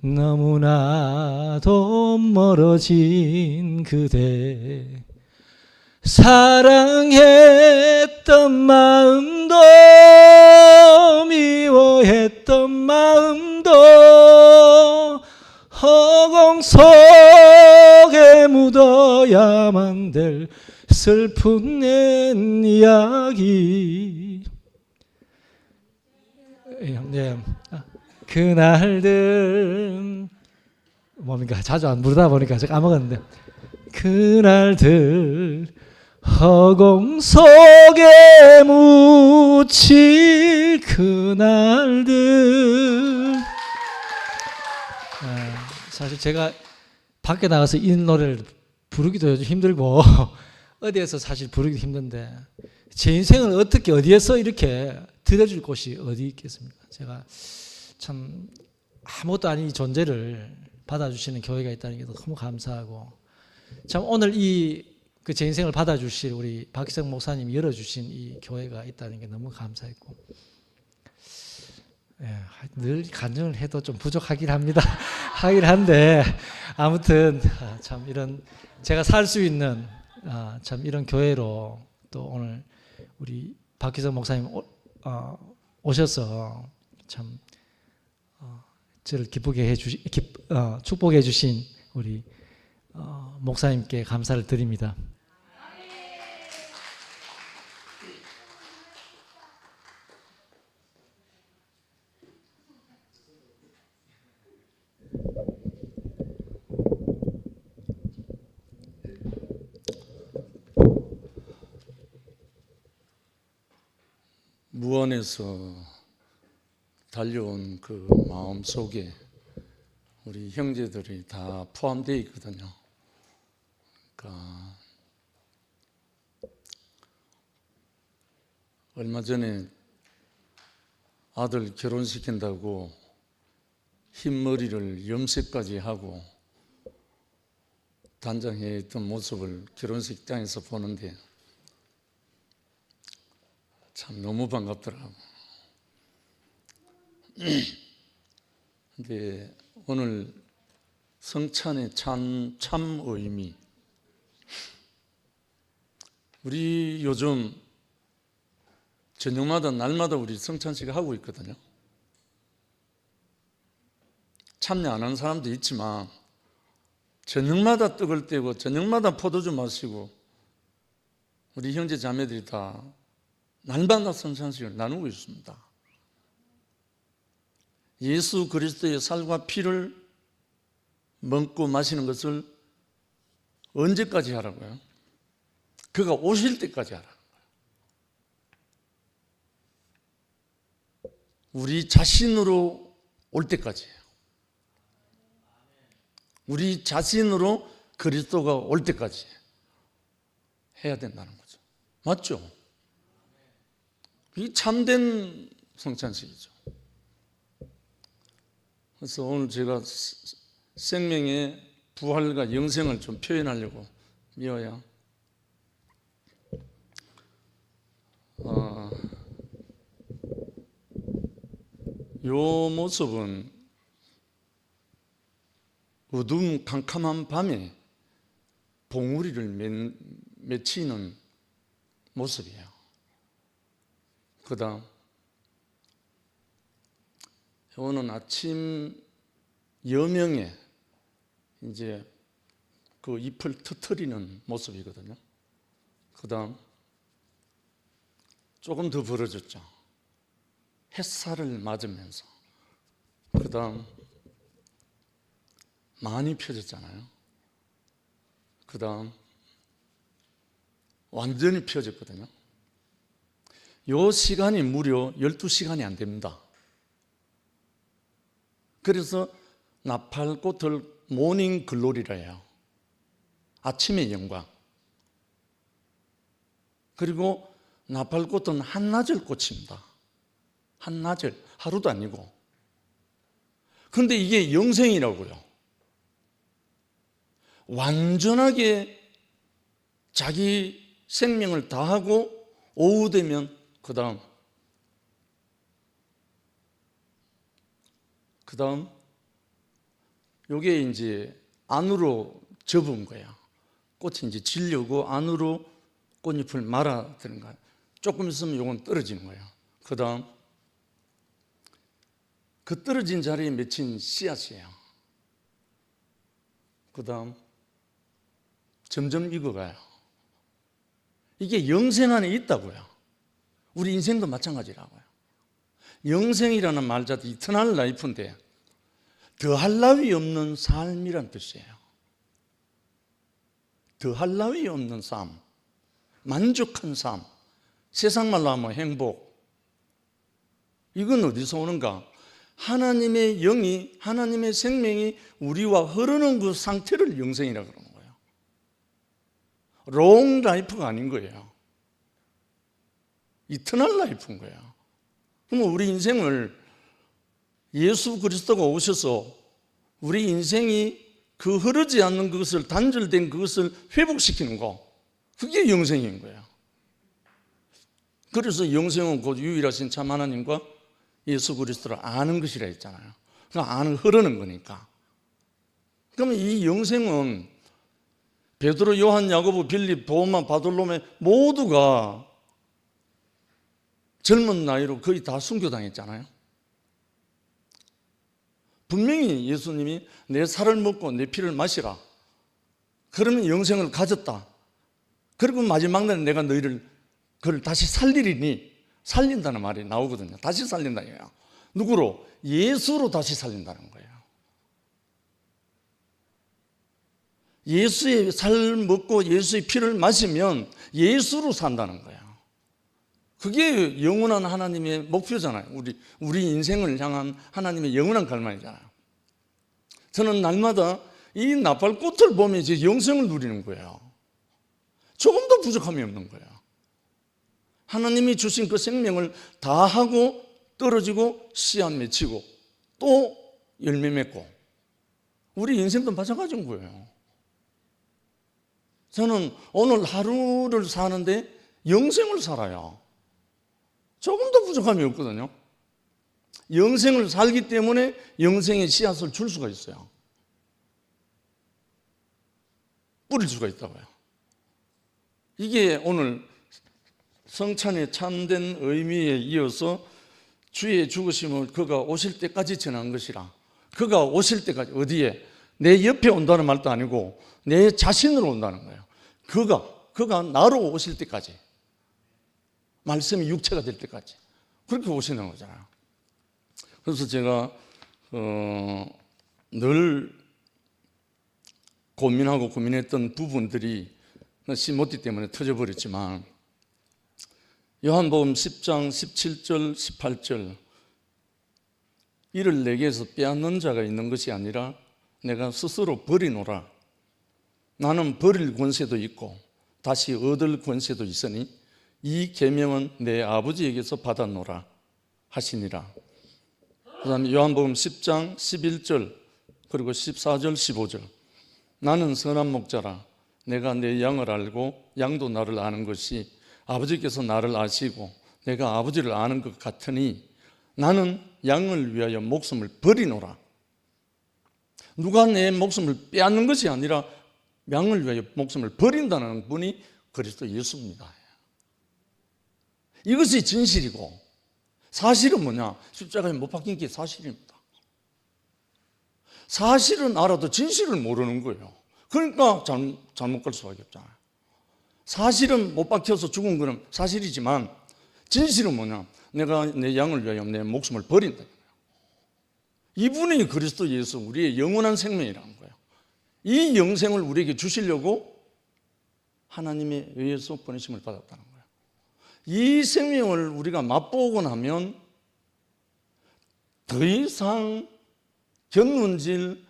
너무나도 멀어진 그대 사랑했던 마음도 미워했던 마음도 허공 속에 묻어야만 될 슬픈 옛 이야기. 네. 그날들 뭡니까? 자주 안 부르다 보니까 제가 까먹었는데 그날들 허공 속에 묻힐 그날들. 사실 제가 밖에 나가서 이 노래를 부르기도 요즘 힘들고 어디에서 사실 부르기도 힘든데 제 인생을 어떻게 어디에서 이렇게 들려줄 곳이 어디 있겠습니까? 제가 참 아무것도 아닌 이 존재를 받아주시는 교회가 있다는 게 너무 감사하고 참 오늘 이 그 제 인생을 받아주실 우리 박희성 목사님이 열어주신 이 교회가 있다는 게 너무 감사했고 늘 간증을 해도 좀 부족하긴 합니다. 하긴 한데 아무튼 참 이런 제가 살 수 있는 참 이런 교회로 또 오늘 우리 박희성 목사님 오셔서 참 저를 기쁘게 축복해 주신 우리 목사님께 감사를 드립니다. 무안에서 달려온 그 마음 속에 우리 형제들이 다 포함되어 있거든요. 그러니까 얼마 전에 아들 결혼시킨다고 흰머리를 염색까지 하고 단장해 있던 모습을 결혼식장에서 보는데 참 너무 반갑더라고. 근데 오늘 성찬의 참 의미. 우리 요즘 저녁마다 날마다 우리 성찬식 하고 있거든요. 참여 안 하는 사람도 있지만 저녁마다 떡을 떼고 저녁마다 포도주 마시고 우리 형제 자매들이 다 날마다 성찬식을 나누고 있습니다. 예수 그리스도의 살과 피를 먹고 마시는 것을 언제까지 하라고요? 그가 오실 때까지 하라는 거예요. 우리 자신으로 올 때까지예요. 우리 자신으로 그리스도가 올 때까지 해야 된다는 거죠. 맞죠? 이 참된 성찬식이죠. 그래서 오늘 제가 생명의 부활과 영생을 좀 표현하려고 미워야 요 모습은 어두운 캄캄한 밤에 봉우리를 맺히는 모습이에요. 그 다음 오늘 아침 여명에 이제 그 잎을 터트리는 모습이거든요. 그 다음 조금 더 벌어졌죠. 햇살을 맞으면서. 그 다음 많이 펴졌잖아요. 그 다음 완전히 펴졌거든요. 요 시간이 무려 12시간이 안 됩니다. 그래서 나팔꽃을 모닝 글로리라 해요. 아침의 영광. 그리고 나팔꽃은 한나절 꽃입니다. 한나절, 하루도 아니고. 그런데 이게 영생이라고요. 완전하게 자기 생명을 다하고 오후 되면 그 다음 요게 이제 안으로 접은 거야. 꽃이 이제 지려고 안으로 꽃잎을 말아드는 거야. 조금 있으면 요건 떨어지는 거야. 그 다음 그 떨어진 자리에 맺힌 씨앗이에요. 그 다음 점점 익어가요. 이게 영생 안에 있다고요. 우리 인생도 마찬가지라고요. 영생이라는 말자도 이터널 라이프인데 더할 나위 없는 삶이란 뜻이에요. 더할 나위 없는 삶, 만족한 삶, 세상 말로 하면 행복. 이건 어디서 오는가? 하나님의 영이, 하나님의 생명이 우리와 흐르는 그 상태를 영생이라고 그러는 거예요. 롱 라이프가 아닌 거예요. 이터널 라이프인 거예요. 그럼 우리 인생을 예수 그리스도가 오셔서 우리 인생이 그 흐르지 않는 그것을, 단절된 그것을 회복시키는 거, 그게 영생인 거예요. 그래서 영생은 곧 유일하신 참 하나님과 예수 그리스도를 아는 것이라 했잖아요. 그러니까 아는, 흐르는 거니까. 그러면 이 영생은 베드로, 요한, 야고보, 빌립, 도마, 바돌로메 모두가 젊은 나이로 거의 다 순교당했잖아요. 분명히 예수님이 내 살을 먹고 내 피를 마시라. 그러면 영생을 가졌다. 그리고 마지막 날에 내가 너희를 그걸 다시 살리리니, 살린다는 말이 나오거든요. 다시 살린다는 거예요. 누구로? 예수로 다시 살린다는 거예요. 예수의 살 먹고 예수의 피를 마시면 예수로 산다는 거예요. 그게 영원한 하나님의 목표잖아요. 우리 인생을 향한 하나님의 영원한 갈망이잖아요. 저는 날마다 이 나팔꽃을 보면 이제 영생을 누리는 거예요. 조금도 부족함이 없는 거예요. 하나님이 주신 그 생명을 다 하고 떨어지고 씨앗 맺히고 또 열매 맺고, 우리 인생도 마찬가지인 거예요. 저는 오늘 하루를 사는데 영생을 살아요. 조금도 부족함이 없거든요. 영생을 살기 때문에 영생의 씨앗을 줄 수가 있어요. 뿌릴 수가 있다고요. 이게 오늘 성찬의 참된 의미에 이어서 주의 죽으심을 그가 오실 때까지 전한 것이라. 그가 오실 때까지, 어디에? 내 옆에 온다는 말도 아니고 내 자신으로 온다는 거예요. 그가 나로 오실 때까지, 말씀이 육체가 될 때까지 그렇게 오시는 거잖아요. 그래서 제가 늘 고민하고 고민했던 부분들이 시모티 때문에 터져버렸지만, 요한복음 10장 17절 18절, 이를 내게서 빼앗는 자가 있는 것이 아니라 내가 스스로 버리노라. 나는 버릴 권세도 있고 다시 얻을 권세도 있으니 이 계명은 내 아버지에게서 받았노라 하시니라. 그 다음에 요한복음 10장 11절 그리고 14절 15절, 나는 선한 목자라. 내가 내 양을 알고 양도 나를 아는 것이 아버지께서 나를 아시고 내가 아버지를 아는 것 같으니 나는 양을 위하여 목숨을 버리노라. 누가 내 목숨을 빼앗는 것이 아니라 양을 위하여 목숨을 버린다는 분이 그리스도 예수입니다. 이것이 진실이고, 사실은 뭐냐? 십자가에 못 박힌 게 사실입니다. 사실은 알아도 진실을 모르는 거예요. 그러니까 잘못 갈 수밖에 없잖아요. 사실은 못 박혀서 죽은 거는 사실이지만 진실은 뭐냐? 내가 내 양을 위하여 내 목숨을 버린다. 이분이 그리스도 예수, 우리의 영원한 생명이라는 거예요. 이 영생을 우리에게 주시려고 하나님에 의해서 보내심을 받았다는 거예요. 이 생명을 우리가 맛보고 나면 더 이상 견문질,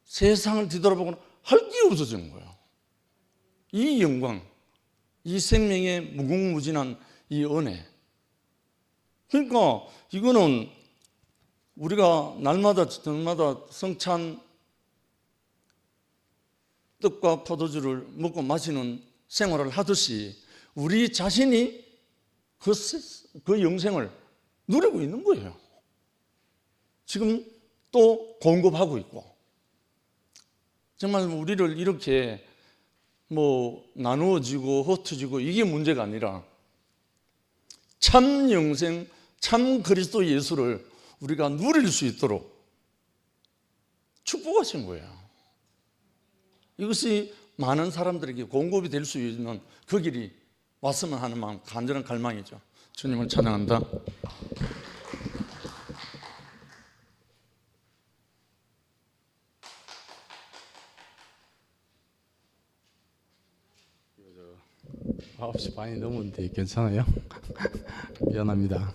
세상을 뒤돌아보거나 할 게 없어지는 거예요. 이 영광, 이 생명의 무궁무진한 이 은혜, 그러니까 이거는 우리가 날마다 저녁마다 성찬 떡과 포도주를 먹고 마시는 생활을 하듯이 우리 자신이 그 영생을 누리고 있는 거예요. 지금 또 공급하고 있고. 정말 우리를 이렇게 뭐 나누어지고 흩어지고 이게 문제가 아니라 참 영생, 참 그리스도 예수를 우리가 누릴 수 있도록 축복하신 거예요. 이것이 많은 사람들에게 공급이 될 수 있는 그 길이 왔으면 하는 마음, 간절한 갈망이죠. 주님을 찬양한다. 저 9시 반이 넘었는데 괜찮아요? 미안합니다.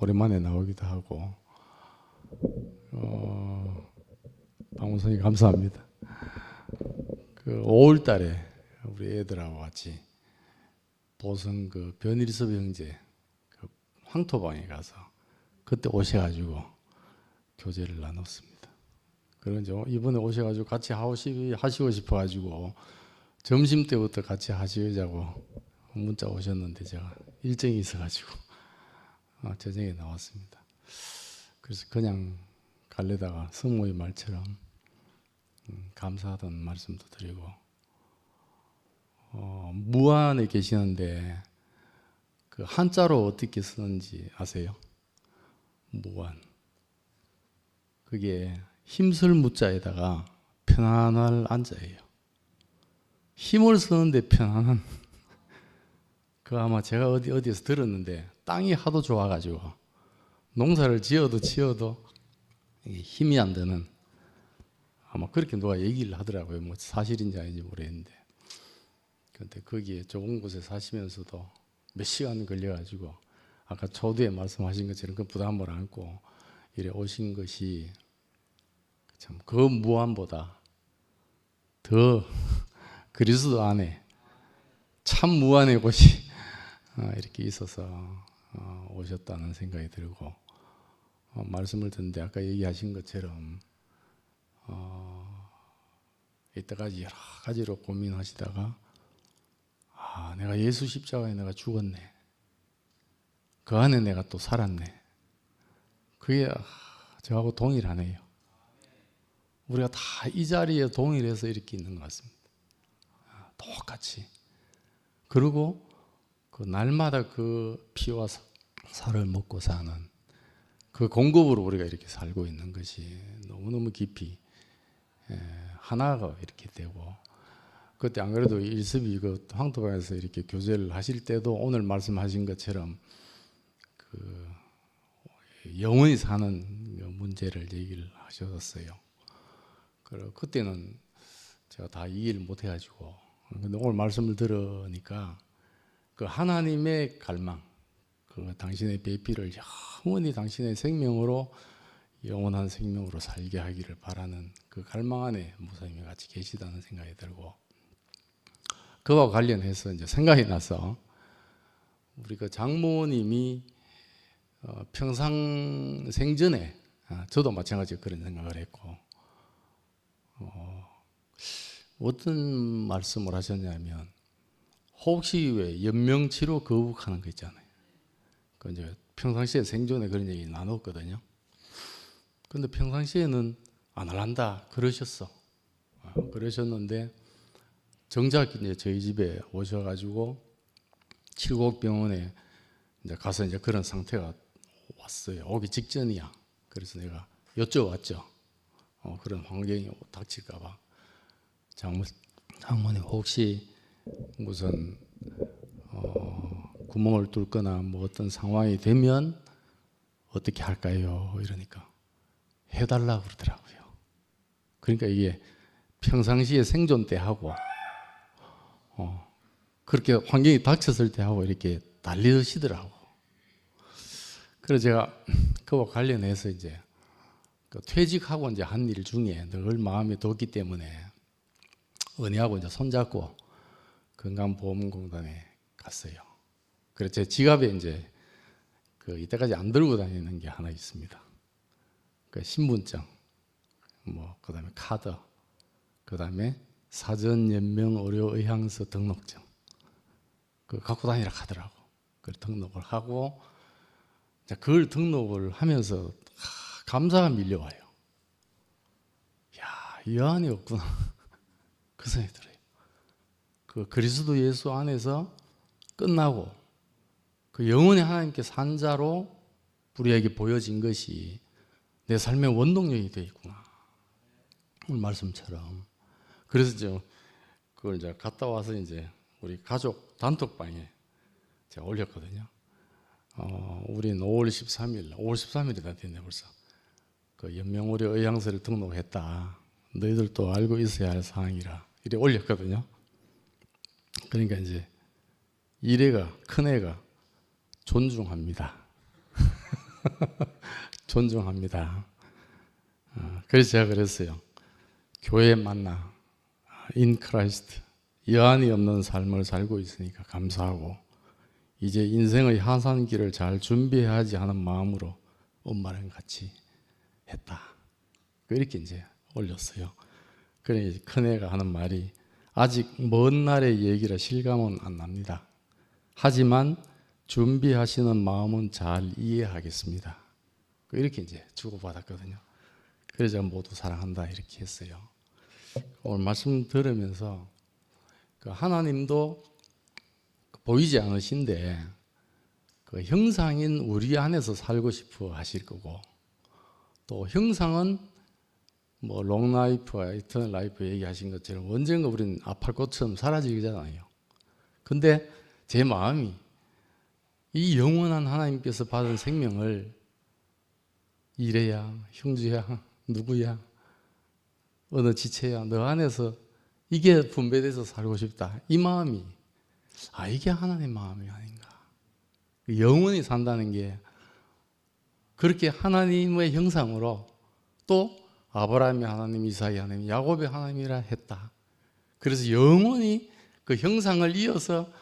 오랜만에 나오기도 하고 박문선이 감사합니다. 그 5월달에 우리 애들하고 같이 보성 그 변일섭 형제 그 황토방에 가서 그때 오셔가지고 교제를 나눴습니다. 그런죠. 이번에 오셔가지고 같이 하시고 싶어가지고 점심 때부터 같이 하시자고 문자 오셨는데 제가 일정이 있어가지고 저녁에 나왔습니다. 그래서 그냥 갈래다가 성모의 말처럼 감사하다는 말씀도 드리고 무안에 계시는데 그 한자로 어떻게 쓰는지 아세요? 무안. 그게 힘쓸 무자에다가 편안할 안자예요. 힘을 쓰는데 편안한. 그 아마 제가 어디에서 들었는데 땅이 하도 좋아가지고 농사를 지어도 힘이 안 드는, 아마 그렇게 누가 얘기를 하더라고요. 뭐 사실인지 아닌지 모르겠는데. 그런데 거기에 좁은 곳에 사시면서도 몇 시간 걸려가지고 아까 초두에 말씀하신 것처럼 그 부담을 안고 이래 오신 것이 참 그 무안보다 더 그리스도 안에 참 무안의 곳이 이렇게 있어서 오셨다는 생각이 들고 말씀을 듣는데 아까 얘기하신 것처럼 이때까지 여러 가지로 고민하시다가 내가 예수 십자가에 내가 죽었네. 그 안에 내가 또 살았네. 그게 저하고 동일하네요. 우리가 다 이 자리에 동일해서 이렇게 있는 것 같습니다. 똑같이. 그리고 그 날마다 그 피와 살을 먹고 사는 그 공급으로 우리가 이렇게 살고 있는 것이 너무너무 깊이 하나가 이렇게 되고, 그때 안 그래도 일습이 그 황토방에서 이렇게 교제를 하실 때도 오늘 말씀하신 것처럼 그 영원히 사는 문제를 얘기를 하셨어요. 그리고 그때는 제가 다 이해를 못 해가지고, 근데 오늘 말씀을 들으니까 그 하나님의 갈망, 그 당신의 배필을 영원히 당신의 생명으로 영원한 생명으로 살게 하기를 바라는 그 갈망 안에 목사님이 같이 계시다는 생각이 들고, 그와 관련해서 이제 생각이 나서 우리 그 장모님이 평상 생전에 저도 마찬가지로 그런 생각을 했고, 어떤 말씀을 하셨냐면 혹시 왜 연명치료 거북하는 거 있잖아요. 그 이제 평상시에 생존에 그런 얘기 나눴거든요. 근데 평상시에는 안 할란다 그러셨어. 그러셨는데 정작 이제 저희 집에 오셔가지고 칠곡병원에 이제 가서 이제 그런 상태가 왔어요. 오기 직전이야. 그래서 내가 여쭤봤죠. 그런 환경이 닥칠까봐. 장모님 혹시 무슨 구멍을 뚫거나 뭐 어떤 상황이 되면 어떻게 할까요? 이러니까 해달라고 그러더라고요. 그러니까 이게 평상시에 생존 때 하고 그렇게 환경이 닥쳤을 때 하고 이렇게 달리시더라고. 그래서 제가 그와 관련해서 이제 퇴직하고 이제 한 일 중에 늘 마음에 뒀기 때문에 은혜하고 이제 손잡고 건강보험공단에 갔어요. 그래서 제 지갑에 이제 그 이때까지 안 들고 다니는 게 하나 있습니다. 그 신분증, 뭐 그다음에 카드, 그다음에 사전 연명 의료 의향서 등록증, 그 갖고 다니라 하더라고. 그 등록을 하고, 그걸 등록을 하면서 감사가 밀려와요. 야, 이 안에 없구나. 그 생각이 들어요. 그 그리스도 예수 안에서 끝나고 그 영원히 하나님께 산 자로 우리에게 보여진 것이 내 삶의 원동력이 되어 있구나. 오늘 말씀처럼. 그래서 그걸 이제 갔다 와서 이제 우리 가족 단톡방에 제가 올렸거든요. 우린 5월 13일이다 됐네 벌써. 그 연명의료 의향서를 등록했다. 너희들도 알고 있어야 할 사항이라 이래 올렸거든요. 그러니까 이제 큰애가 존중합니다. 존중합니다. 그래서 제가 그랬어요. 교회 만나 인 크라이스트 여한이 없는 삶을 살고 있으니까 감사하고 이제 인생의 하산길을 잘 준비해야지 하는 마음으로 엄마랑 같이 했다. 이렇게 이제 올렸어요. 그래 큰애가 하는 말이 아직 먼 날의 얘기라 실감은 안 납니다. 하지만 준비하시는 마음은 잘 이해하겠습니다. 이렇게 이제 주고받았거든요. 그래서 제가 모두 사랑한다 이렇게 했어요. 오늘 말씀 들으면서 그 하나님도 보이지 않으신데 그 형상인 우리 안에서 살고 싶어 하실 거고 또 형상은 뭐 롱라이프와 이터널 라이프 얘기하신 것처럼 언젠가 우리는 아팔 꽃처럼 사라지잖아요. 근데 제 마음이 이 영원한 하나님께서 받은 생명을 이래야, 형주야, 누구야, 어느 지체야, 너 안에서 이게 분배돼서 살고 싶다. 이 마음이 이게 하나님의 마음이 아닌가. 영원히 산다는 게 그렇게 하나님의 형상으로 또 아브라함의 하나님, 이삭의 하나님, 야곱의 하나님이라 했다. 그래서 영원히 그 형상을 이어서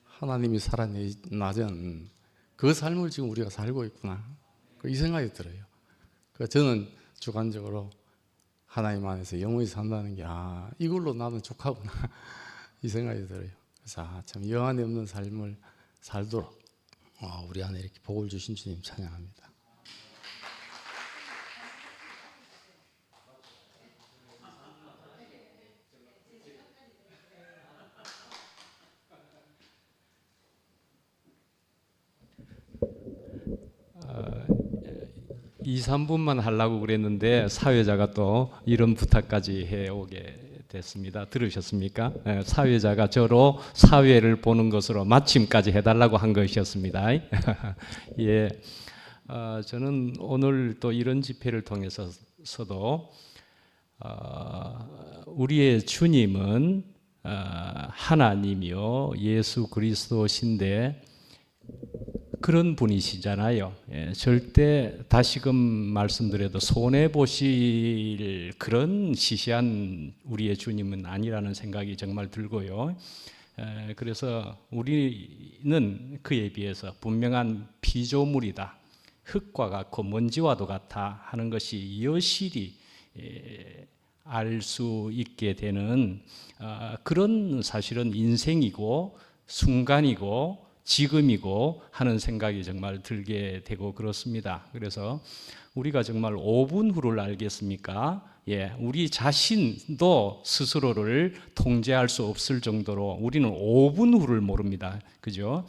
하나님이 살아나전 그 삶을 지금 우리가 살고 있구나. 이 생각이 들어요. 저는 주관적으로 하나님 안에서 영원히 산다는 게 이걸로 나는 족하구나 이 생각이 들어요. 그래서 참 영안에 없는 삶을 살도록 우리 안에 이렇게 복을 주신 주님 찬양합니다. 이 3분만 하려고 그랬는데 사회자가 또 이런 부탁까지 해오게 됐습니다. 들으셨습니까? 사회자가 저로 사회를 보는 것으로 마침까지 해달라고 한 것이었습니다. 예, 저는 오늘 또 이런 집회를 통해서도 우리의 주님은 하나님이요 예수 그리스도신데 그런 분이시잖아요. 절대 다시금 말씀드려도 손해 보실 그런 시시한 우리의 주님은 아니라는 생각이 정말 들고요. 그래서 우리는 그에 비해서 분명한 피조물이다. 흙과 같고 먼지와도 같아 하는 것이 여실히 알 수 있게 되는 그런 사실은 인생이고 순간이고 지금이고 하는 생각이 정말 들게 되고 그렇습니다. 그래서 우리가 정말 5분 후를 알겠습니까? 우리 자신도 스스로를 통제할 수 없을 정도로 우리는 5분 후를 모릅니다. 그죠?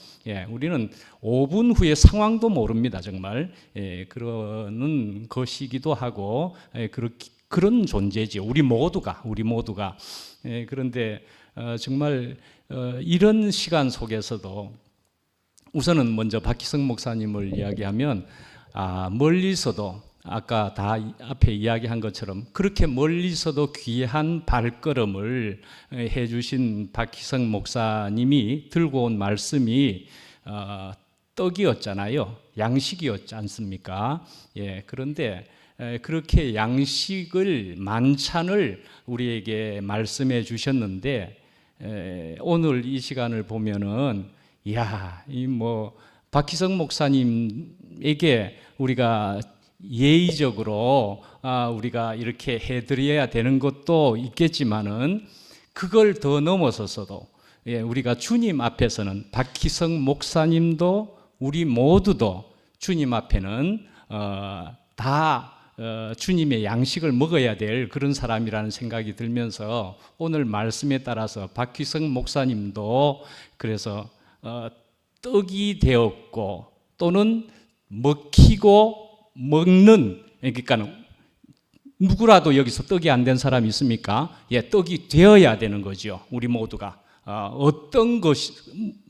우리는 5분 후의 상황도 모릅니다. 정말. 그러는 것이기도 하고 그런 존재지. 우리 모두가. 그런데 정말 이런 시간 속에서도 우선은 먼저 박희성 목사님을 이야기하면 멀리서도 아까 다 앞에 이야기한 것처럼 그렇게 멀리서도 귀한 발걸음을 해주신 박희성 목사님이 들고 온 말씀이 떡이었잖아요. 양식이었지 않습니까? 그런데 그렇게 양식을 만찬을 우리에게 말씀해 주셨는데 오늘 이 시간을 보면은 이야, 이 뭐 박희성 목사님에게 우리가 예의적으로 우리가 이렇게 해드려야 되는 것도 있겠지만은 그걸 더 넘어서서도 우리가 주님 앞에서는 박희성 목사님도 우리 모두도 주님 앞에는 다 주님의 양식을 먹어야 될 그런 사람이라는 생각이 들면서 오늘 말씀에 따라서 박희성 목사님도 그래서 떡이 되었고 또는 먹히고 먹는, 그러니까 누구라도 여기서 떡이 안 된 사람이 있습니까? 떡이 되어야 되는 거죠. 우리 모두가 어떤 것이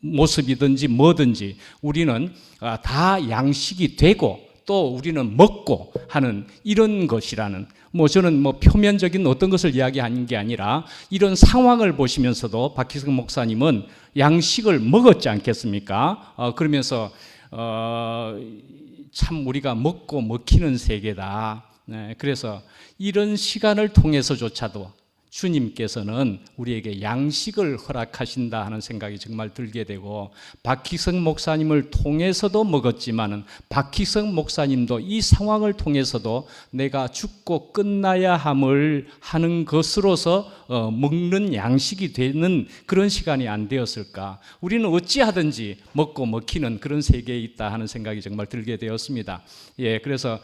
모습이든지 뭐든지 우리는 다 양식이 되고 또 우리는 먹고 하는 이런 것이라는, 뭐 저는 뭐 표면적인 어떤 것을 이야기하는 게 아니라 이런 상황을 보시면서도 박희성 목사님은 양식을 먹었지 않겠습니까? 그러면서 참 우리가 먹고 먹히는 세계다. 그래서 이런 시간을 통해서조차도 주님께서는 우리에게 양식을 허락하신다 하는 생각이 정말 들게 되고, 박희성 목사님을 통해서도 먹었지만은 박희성 목사님도 이 상황을 통해서도 내가 죽고 끝나야 함을 하는 것으로서 먹는 양식이 되는 그런 시간이 안 되었을까. 우리는 어찌하든지 먹고 먹히는 그런 세계에 있다 하는 생각이 정말 들게 되었습니다. 그래서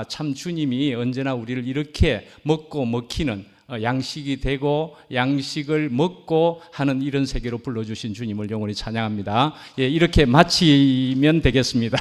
참 주님이 언제나 우리를 이렇게 먹고 먹히는 양식이 되고 양식을 먹고 하는 이런 세계로 불러주신 주님을 영원히 찬양합니다. 이렇게 마치면 되겠습니다.